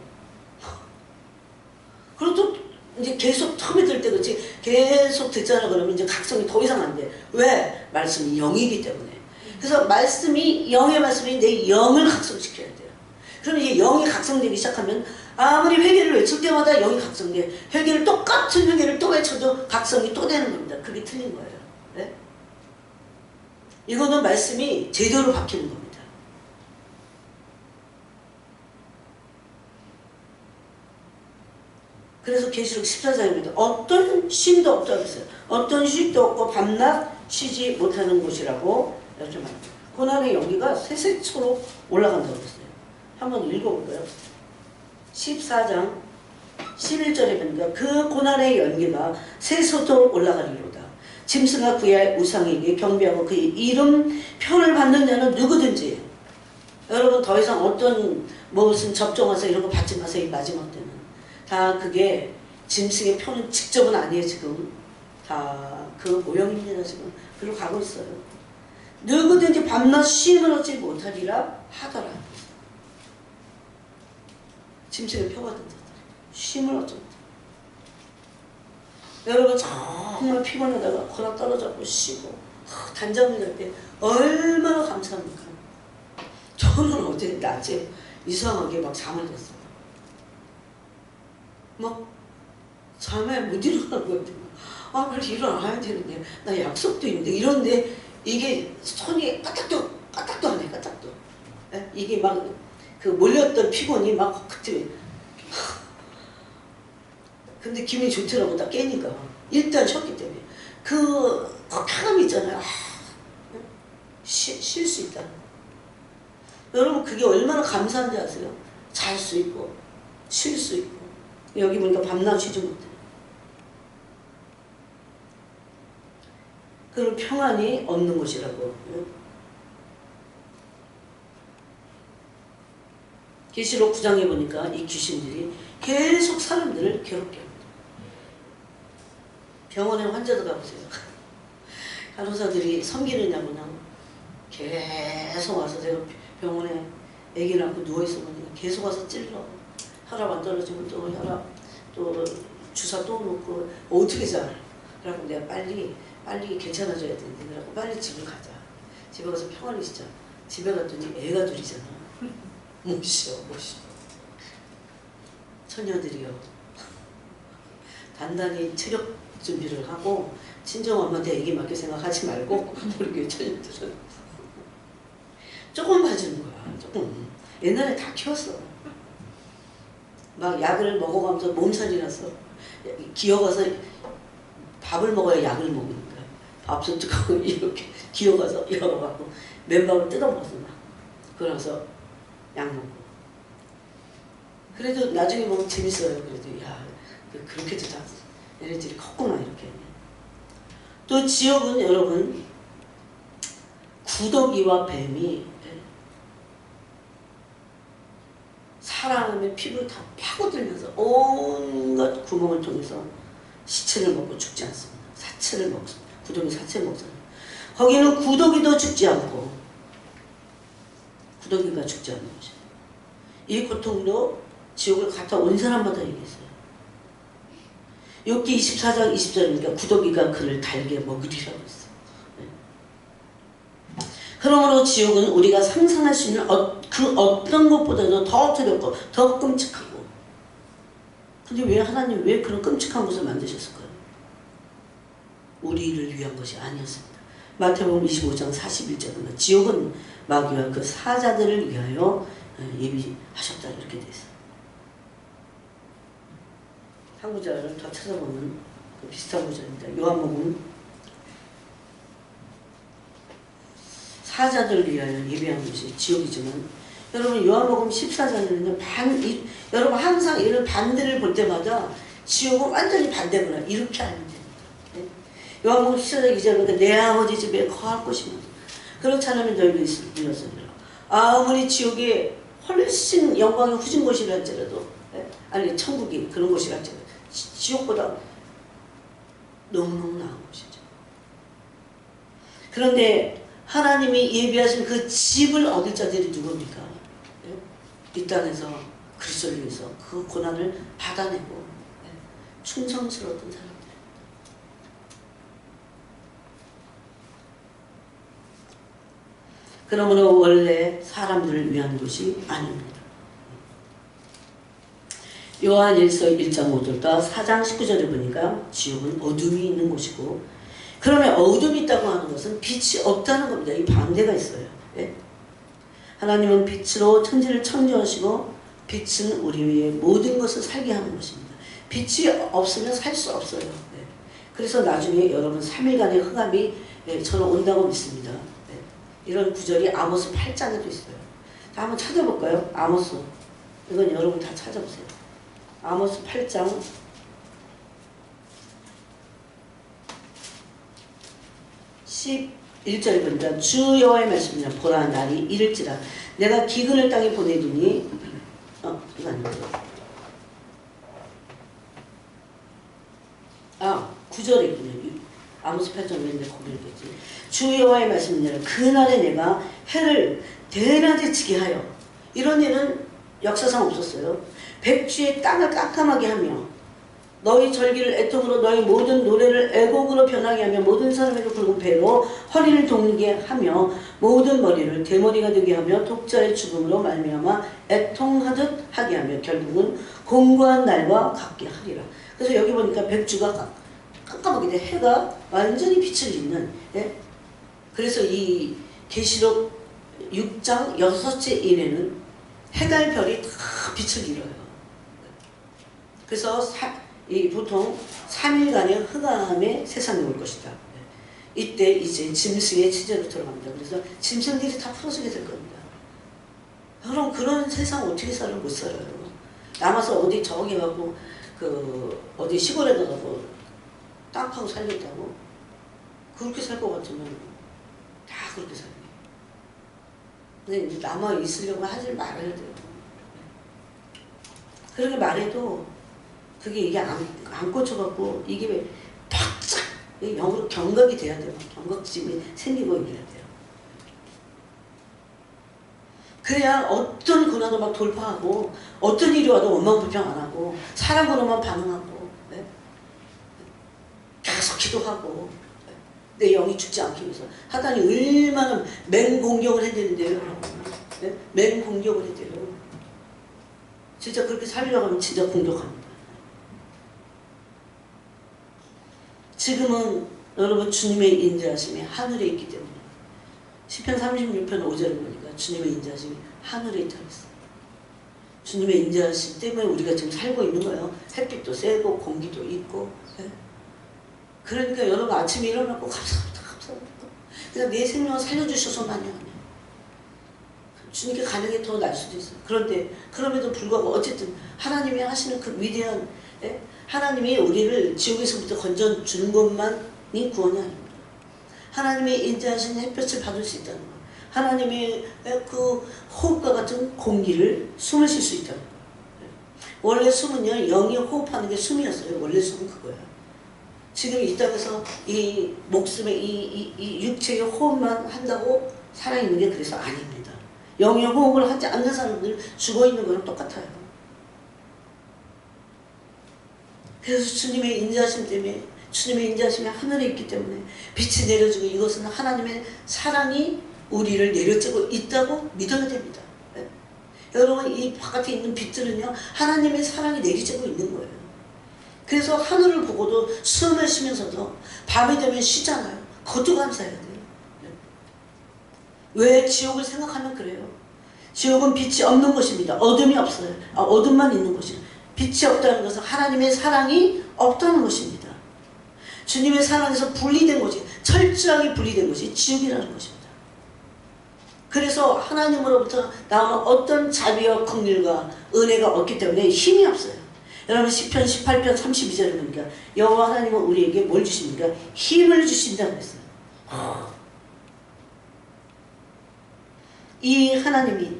A: 그리고 또 이제 계속 텀이 들 때 그렇지, 계속 듣잖아. 그러면 이제 각성이 더 이상 안 돼. 왜? 말씀이 영이기 때문에. 그래서 말씀이, 영의 말씀이 내 영을 각성시켜야 돼요. 그럼 이제 영이 각성되기 시작하면 아무리 회개를 외칠 때마다 영이 각성돼. 똑같은 회개를 또 외쳐도 각성이 또 되는 겁니다. 그게 틀린 거예요. 네? 이거는 말씀이 제대로 바뀌는 겁니다. 그래서 계시록 14장입니다. 어떤 쉼도 없다고 했어요. 어떤 쉼도 없고 밤낮 쉬지 못하는 곳이라고 이렇게 말합니다. 고난의 연기가 새새처럼 올라간다고 했어요. 한번 읽어볼까요? 14장 11절에 보니까 그 고난의 연기가 새소토록 올라가리로다. 짐승과 그의 우상에게 경배하고 그의 이름 표를 받는 자는 누구든지. 여러분, 더 이상 어떤 무슨 접종하세요 이런 거 받지 마세요. 이 마지막 때는 다 그게 짐승의 표는 직접은 아니에요. 지금 다 그 모형입니다. 지금 그리고 가고 있어요. 누구든지 밤낮 쉼을 얻지 못하리라 하더라. 짐승의 표가 된다. 쉼을 얻지 못해. 여러분, 정말 피곤하다가 고난 떨어져고 쉬고 단잠을 잘 때 얼마나 감사합니까? 저는 어제 낮에 이상하게 막 잠을 잤어요. 막 잠에 못 일어나는 거예요. 아, 빨리 일어나야 되는데 나 약속도 있는데 이런데 이게 손이 까딱도 안 해, 까딱도. 예? 이게 막 그 몰렸던 피곤이 막 그때 근데 기분이 좋더라고. 딱 깨니까 일단 쉬었기 때문에 그 쾌감이 있잖아요. 쉴 수 있다. 여러분 그게 얼마나 감사한지 아세요? 잘 수 있고 쉴 수 있고 여기 보니까 밤낮 쉬지 못해. 그런 평안이 없는 곳이라고. 계시록 9장에 보니까 이 귀신들이 계속 사람들을 괴롭게 합니다. 병원에 환자들 가보세요. 간호사들이 섬기느냐고 계속 와서 제가 병원에 아기 낳고 누워있었거든요. 계속 와서 찔러. 혈압 안 떨어지면 또 혈압 또 주사 또 놓고 어떻게 잘. 그래갖고 내가 빨리 괜찮아져야 되는데 그래갖고 빨리 집을 가자. 집에 가서 평안히 쉬자. 집에 갔더니 애가 둘이잖아. 못 쉬어. 처녀들이요. 단단히 체력 준비를 하고 친정엄마한테 애기 맡길 생각하지 말고 우리 교회 처녀들은 조금 봐주는 거야. 조금. 옛날에 다 키웠어. 막 약을 먹어가면서 몸살이 나서 기어가서 밥을 먹어야 약을 먹는 거야. 밥솥 이렇게 기어가서 열어갖고 맨밥을 뜯어먹었어. 그러면서 약 먹고. 그래도 나중에 보면 재밌어요. 그래도 야 그렇게도 다 얘네들이 컸구나 이렇게. 또 지옥은 여러분 구더기와 뱀이 사람의 피부를 다 파고들면서 온갖 구멍을 통해서 시체를 먹고 죽지 않습니다. 사체를 먹습니다. 구더기 사체 먹잖아요. 거기는 구더기도 죽지 않고 구더기가 죽지 않는 것이에요. 이 고통도 지옥을 갔다 온 사람마다 얘기했어요. 욥기 24장 20절이니까 구더기가 그를 달게 먹으리라고 했어요. 그러므로 지옥은 우리가 상상할 수 있는 그 어떤 것보다도 더 두렵고 더 끔찍하고. 근데 왜 하나님 왜 그런 끔찍한 것을 만드셨을까요? 우리를 위한 것이 아니었습니다. 마태복음 25장 41절은 지옥은 마귀와 그 사자들을 위하여 예비하셨다 이렇게 돼 있어요. 한 구절을 더 찾아보면 비슷한 구절입니다. 요한복음 사자들을 위하여 예비한 것이 지옥이지만 여러분 요한복음 14장에는 여러분 항상 이런 반대를 볼 때마다 지옥은 완전히 반대구나 이렇게 알면 됩니다. 네? 요한복음 14장 2절은 내 아버지 집에 거할 곳이면 그렇지 않으면 너희가 있었느니라. 아무리 지옥이 훨씬 영광이 후진 곳이라 할지라도 아니 천국이 그런 곳이라 할지라도 지옥보다 너무너무 나은 곳이죠. 그런데 하나님이 예비하신 그 집을 얻을 자들이 누굽니까? 이 땅에서 그리스도를 위해서 그 고난을 받아내고 충성스러웠던 사람들. 그러므로 원래 사람들을 위한 것이 아닙니다. 요한일서 1장 5절과 4장 19절을 보니까 지옥은 어둠이 있는 곳이고 그러면 어둠이 있다고 하는 것은 빛이 없다는 겁니다. 이 반대가 있어요. 예? 하나님은 빛으로 천지를 창조하시고 빛은 우리 위에 모든 것을 살게 하는 것입니다. 빛이 없으면 살 수 없어요. 예. 그래서 나중에 여러분 3일간의 흑암이 저는 온다고 믿습니다. 예. 이런 구절이 아모스 8장에도 있어요. 자, 한번 찾아볼까요? 아모스. 이건 여러분 다 찾아보세요. 아모스 8장 11절에 보니까 주 여호와의 말씀이냐 보라 날이 이를지라 내가 기근을 땅에 보내두니 이거 아니죠. 9절에 있군요. 아모스 8장 왠데 거기 읽겠지. 주 여호와의 말씀이냐 그날에 내가 해를 대낮에 지게 하여 이런 일은 역사상 없었어요. 백주의 땅을 깜깜하게 하며 너희 절기를 애통으로 너희 모든 노래를 애곡으로 변하게 하며 모든 사람에게 굵은 배로 허리를 동게 하며 모든 머리를 대머리가 되게 하며 독자의 죽음으로 말미암아 애통하듯 하게 하며 결국은 공고한 날과 같게 하리라. 그래서 여기 보니까 백주가 깜깜하게 돼. 해가 완전히 빛을 잃는. 예? 그래서 이 계시록 6장 6째 인에는 해달 별이 다 빛을 잃어요. 그래서 보통 3일간의 흑암의 세상이 올 것이다. 이때 이제 짐승의 체제로 들어갑니다. 그래서 짐승들이 다 풀어지게 될 겁니다. 그럼 그런 세상 어떻게 살아? 못 살아요. 남아서 어디 저기 가고 어디 시골에 가고 딱 하고 살겠다고? 그렇게 살 것 같으면 다 그렇게 살게. 근데 이제 남아 있으려고 하지 말아야 돼요. 그렇게 말해도 그게 이게 안 꽂혀갖고 이게 왜 바짝 영으로 경각이 돼야 돼요. 경각심이 생기고 이래야 돼요. 그래야 어떤 고난도 막 돌파하고 어떤 일이 와도 원망불평 안 하고 사랑으로만 반응하고 네? 계속 기도하고 내 영이 죽지 않기 위해서 하다니 얼마나 맹공격을 해대는데요. 네? 맹공격을 해대요. 진짜 그렇게 살려고 하면 진짜 공격합니다. 지금은 여러분 주님의 인자하심이 하늘에 있기 때문에 시편 36편 5절을 보니까 주님의 인자하심이 하늘에 있다고 했어요. 주님의 인자하심 때문에 우리가 지금 살고 있는 거예요. 햇빛도 세고 공기도 있고. 네? 그러니까 여러분 아침에 일어나고 감사합니다. 감사합니다. 그냥 내 생명을 살려주셔서만요. 주님께 가능해 더 날 수도 있어요. 그런데 그럼에도 불구하고 어쨌든 하나님이 하시는 그 위대한 하나님이 우리를 지옥에서부터 건져주는 것만이 구원이 아닙니다. 하나님의 인자하신 햇볕을 받을 수 있다는 것. 하나님의 그 호흡과 같은 공기를 숨을 쉴 수 있다는 것. 원래 숨은요, 영이 호흡하는 게 숨이었어요. 원래 숨은 그거예요. 지금 이 땅에서 이 목숨의 이 육체의 호흡만 한다고 살아있는 게 그래서 아닙니다. 영의 호흡을 하지 않는 사람들 죽어있는 거랑 똑같아요. 그래서 주님의 인자하심 때문에 주님의 인자하심이 하늘에 있기 때문에 빛이 내려지고 이것은 하나님의 사랑이 우리를 내려지고 있다고 믿어야 됩니다. 네? 여러분 이 바깥에 있는 빛들은요 하나님의 사랑이 내리지고 있는 거예요. 그래서 하늘을 보고도 숨을 쉬면서도 밤이 되면 쉬잖아요. 그것도 감사해야 돼요. 네? 왜 지옥을 생각하면 그래요. 지옥은 빛이 없는 곳입니다. 어둠이 없어요. 어둠만 있는 곳이에요. 빛이 없다는 것은 하나님의 사랑이 없다는 것입니다. 주님의 사랑에서 분리된 것이 철저하게 분리된 것이 지옥이라는 것입니다. 그래서 하나님으로부터 나오는 어떤 자비와 긍휼과 은혜가 없기 때문에 힘이 없어요. 여러분 시편 18편 32절을 보니까 여호와 하나님은 우리에게 뭘 주십니까? 힘을 주신다고 했어요. 이 하나님이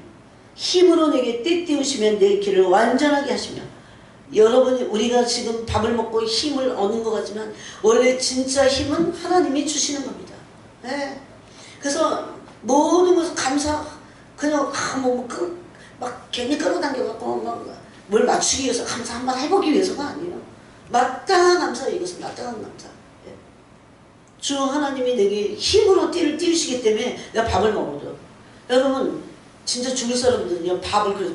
A: 힘으로 내게 떼띄우시면 내 길을 완전하게 하시며 여러분이 우리가 지금 밥을 먹고 힘을 얻는 것 같지만 원래 진짜 힘은 하나님이 주시는 겁니다. 네. 그래서 모든 것을 그냥 막 괜히 끌어당겨갖고 뭘 맞추기 위해서 감사 한번 해보기 위해서가 아니에요. 마땅한 감사예요. 이것은 마땅한 감사. 네. 주 하나님이 내게 힘으로 띄우시기 때문에 내가 밥을 먹어도 여러분 진짜 죽을 사람들은요 밥을 그래서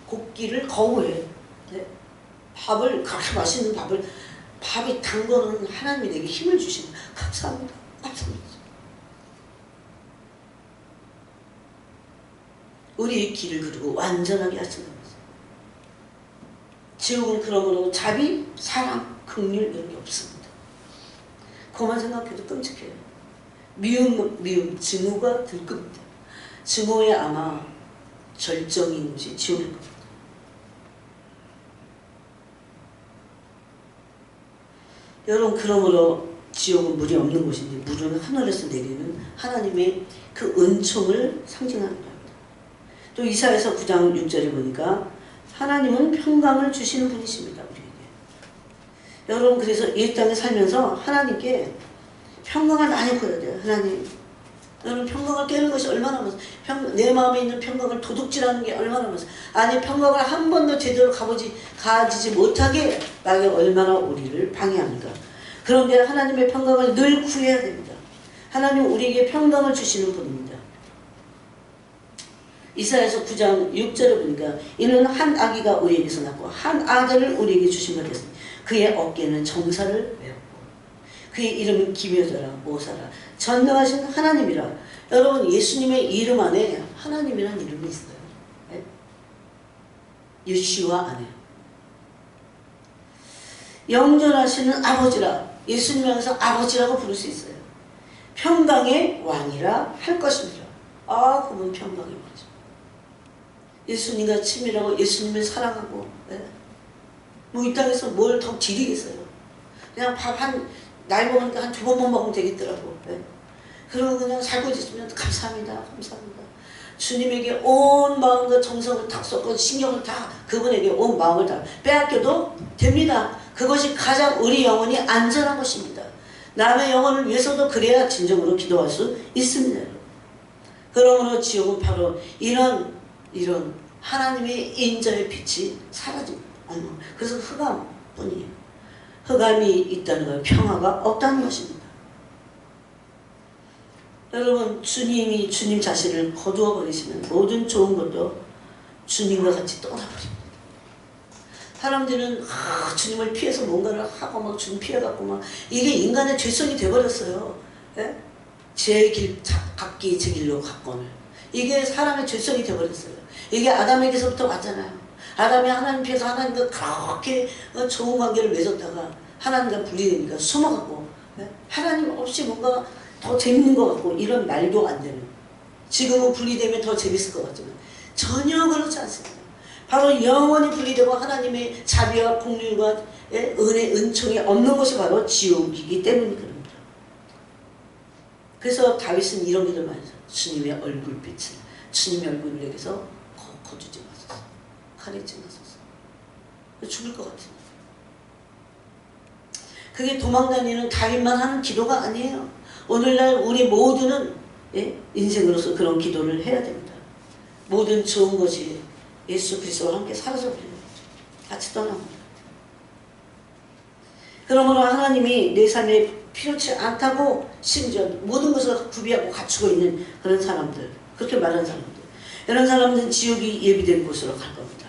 A: 곱기를 거부해요. 네. 밥을 그렇게 맛있는 밥이 단 거는 하나님이 내게 힘을 주시는 감사합니다. 감사합니다. 우리의 길을 그리고 완전하게 하시는 거죠. 지옥은 그러므로 자비, 사랑, 긍휼 이런 게 없습니다. 그것만 생각해도 끔찍해요. 미움, 증오가 들끓습니다. 증오에 아마 절정인지 지옥일 겁니다. 여러분 그러므로 지옥은 물이 없는 곳인데 물은 하늘에서 내리는 하나님의 그 은총을 상징하는 겁니다. 또 이사야서 9장 6절에 보니까 하나님은 평강을 주시는 분이십니다. 우리에게. 여러분 그래서 이 땅에 살면서 하나님께 평강을 많이 구해야 돼요. 하나님 여러분 평강을 깨는 것이 얼마나 많아서 내 마음에 있는 평강을 도둑질하는 게 얼마나 많아서 아니 평강을 한 번도 제대로 가지지 못하게 막이 얼마나 우리를 방해합니까? 그런데 하나님의 평강을 늘 구해야 됩니다. 하나님 우리에게 평강을 주시는 분입니다. 이사야서 9장 6절에 보니까 이는 한 아기가 우리에게서 낳고 한 아들을 우리에게 주신 것 같습니다. 그의 어깨는 정사를 메었고 그의 이름은 기묘자라 모사라 전능하신 하나님이라. 여러분 예수님의 이름 안에 하나님이라는 이름이 있어요. 네? 예수와 안에 영존하시는 아버지라. 예수님 안에서 아버지라고 부를 수 있어요. 평강의 왕이라 할 것입니다. 아, 그분 평강의 왕이죠. 예수님과 친밀하고 예수님을 사랑하고, 네? 뭐 이 땅에서 뭘 더 기리겠어요. 그냥 밥 나이 먹으니까 한 2번만 먹으면 되겠더라고. 네? 그러고 그냥 살고 있으면 감사합니다. 감사합니다. 주님에게 온 마음과 정성을 다 쏟고 신경을 다 그분에게 온 마음을 다 빼앗겨도 됩니다. 그것이 가장 우리 영혼이 안전한 것입니다. 남의 영혼을 위해서도 그래야 진정으로 기도할 수 있습니다. 그러므로 지옥은 바로 이런 하나님의 인자의 빛이 사라집니다. 그래서 흑암뿐이에요. 흑암이 있다는 건 평화가 없다는 것입니다. 여러분 주님이 주님 자신을 거두어 버리시면 모든 좋은 것도 주님과 같이 떠나버립니다. 사람들은 주님을 피해서 뭔가를 하고 막 주님 피해갖고 막 이게 인간의 죄성이 돼버렸어요. 예? 제 길 각기 제 길로 갔거늘 이게 사람의 죄성이 돼버렸어요. 이게 아담에게서부터 왔잖아요. 아담이 하나님 피해서 하나님과 그렇게 좋은 관계를 맺었다가 하나님과 분리되니까 숨어갖고 예? 하나님 없이 뭔가 더 재밌는 것 같고 이런 말도 안 되는 지금은 분리되면 더 재밌을 것 같지만 전혀 그렇지 않습니다. 바로 영원히 분리되고 하나님의 자비와 공률과 은혜, 은총이 없는 것이 바로 지옥이기 때문이 그럽니다. 그래서 다윗은 이런 기도를 많이 했어요. 주님의 얼굴빛을 주님의 얼굴을 내게서 거두지 마소서. 가리지 마소서. 죽을 것 같아요. 그게 도망다니는 다윗만 하는 기도가 아니에요. 오늘날 우리 모두는 인생으로서 그런 기도를 해야 됩니다. 모든 좋은 것이 예수 그리스도와 함께 사라져버리는 거죠. 같이 떠납니다. 그러므로 하나님이 내 삶에 필요치 않다고 심지어 모든 것을 구비하고 갖추고 있는 그런 사람들, 그렇게 말하는 사람들, 이런 사람들은 지옥이 예비된 곳으로 갈 겁니다.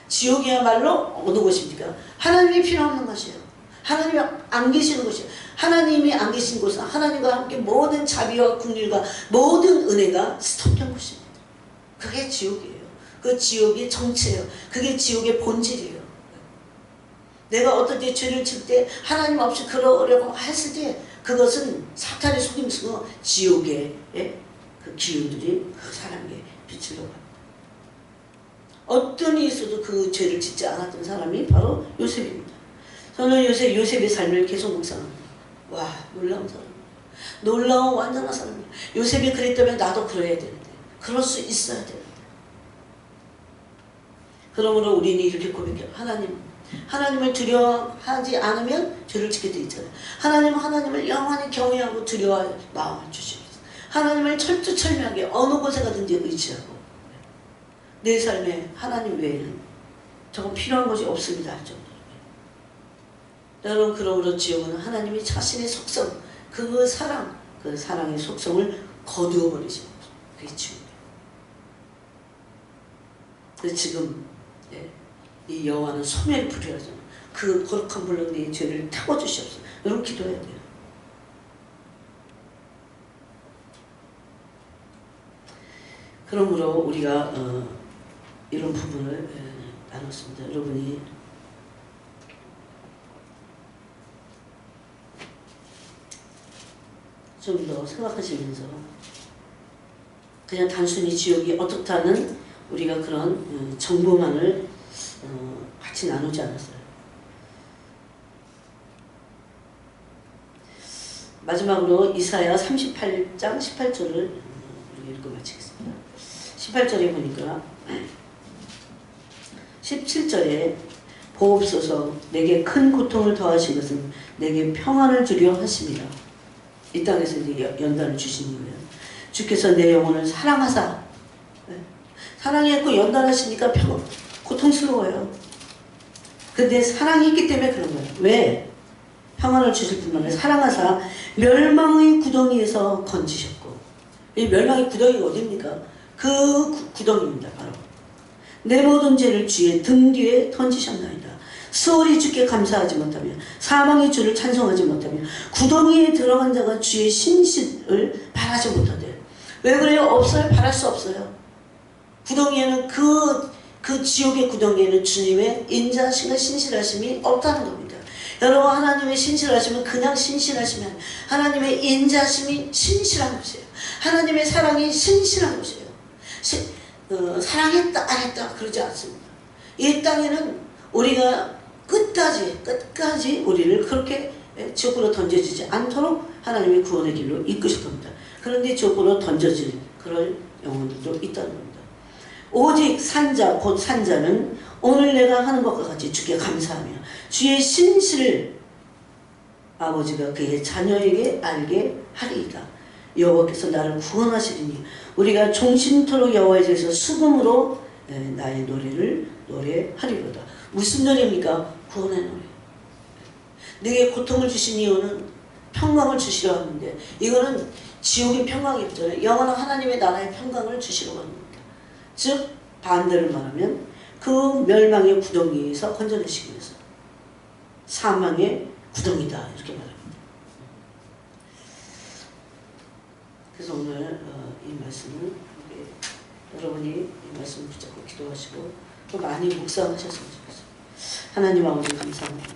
A: 지옥이야말로 어느 곳입니까? 하나님이 필요 없는 것이에요. 하나님이 안 계시는 곳이에요. 하나님이 안 계신 곳은 하나님과 함께 모든 자비와 긍휼과 모든 은혜가 스톱된 곳입니다. 그게 지옥이에요. 그 지옥의 정체예요. 그게 지옥의 본질이에요. 내가 어떤 때 죄를 칠 때 하나님 없이 그러려고 했을 때 그것은 사탄의 속임수고 지옥의 그 기운들이 그 사람에게 비치려고 합니다. 어떤 일이 있어도 그 죄를 짓지 않았던 사람이 바로 요셉입니다. 저는 요셉의 삶을 계속 묵상합니다. 와, 놀라운 사람입니다. 놀라운 완전한 사람입니다. 요셉이 그랬다면 나도 그래야 되는데 그럴 수 있어야 되는데 그러므로 우리는 이렇게 고백해요. 하나님을 두려워하지 않으면 죄를 짓게 돼 있잖아요. 하나님을 영원히 경외하고 두려워할 마음을 주시면서 하나님을 철두철미하게 어느 곳에 가든지 의지하고 내 삶에 하나님 외에는 조금 필요한 것이 없습니다 할 정도로. 여러분 그러므로 지옥은 하나님이 자신의 속성, 그 사랑의 속성을 거두어 버리시는 거죠. 그게 지옥이에요. 그래서 지금 이 여호와는 소멸 불이라잖아. 그 거룩한 불로 내 죄를 타고 주시옵소서. 여러분 기도해야 돼요. 그러므로 우리가 이런 부분을 나눴습니다. 여러분이 좀 더 생각하시면서 그냥 단순히 지옥이 어떻다는 우리가 그런 정보만을 같이 나누지 않았어요. 마지막으로 이사야 38장 18절을 읽고 마치겠습니다. 18절에 보니까 17절에 보옵소서 내게 큰 고통을 더하신 것은 내게 평안을 주려 하심이라. 이 땅에서 이제 연단을 주신 이유예요. 주께서 내 영혼을 사랑하사 사랑했고 연단하시니까 고통스러워요. 근데 사랑이 있기 때문에 그런 거예요. 왜? 평안을 주실 뿐만 아니라 사랑하사 멸망의 구덩이에서 건지셨고 이 멸망의 구덩이가 어디입니까? 그 구덩이입니다. 바로 내 모든 죄를 주의 등 뒤에 던지셨나이다. 수월이 주께 감사하지 못하며 사망의 주를 찬송하지 못하며 구덩이에 들어간 자가 주의 신실을 바라지 못하대. 왜 그래요? 없어요. 바랄 수 없어요. 구덩이에는 그 지옥의 구덩이에는 주님의 인자하심과 신실하심이 없다는 겁니다. 여러분, 하나님의 신실하심은 그냥 신실하심이 아니에요. 하나님의 인자하심이 신실한 것이에요. 하나님의 사랑이 신실한 것이에요. 사랑했다 안 했다 그러지 않습니다. 이 땅에는 우리가 끝까지 우리를 그렇게 지옥으로 던져지지 않도록 하나님의 구원의 길로 이끄실 겁니다. 그런데 지옥으로 던져질 그럴 영혼들도 있다는 겁니다. 오직 산자 곧 산자는 오늘 내가 하는 것과 같이 주께 감사하며 주의 신실을 아버지가 그의 자녀에게 알게 하리이다. 여호와께서 나를 구원하시리니 우리가 종신토록 여호와의 집에서 수금으로 나의 노래를 노래하리로다. 무슨 노래입니까? 구원의 노래. 내게 고통을 주신 이유는 평강을 주시려 하는데, 이거는 지옥의 평강이 없잖아요. 영원한 하나님의 나라의 평강을 주시려고 합니다. 즉 반대를 말하면 그 멸망의 구덩이에서 건져내시기 위해서 사망의 구덩이다 이렇게 말합니다. 그래서 오늘 이 말씀을 여러분이 이 말씀을 붙잡고 기도하시고 또 많이 묵상하셨으면 좋겠어요. 하나님 아버지 감사합니다.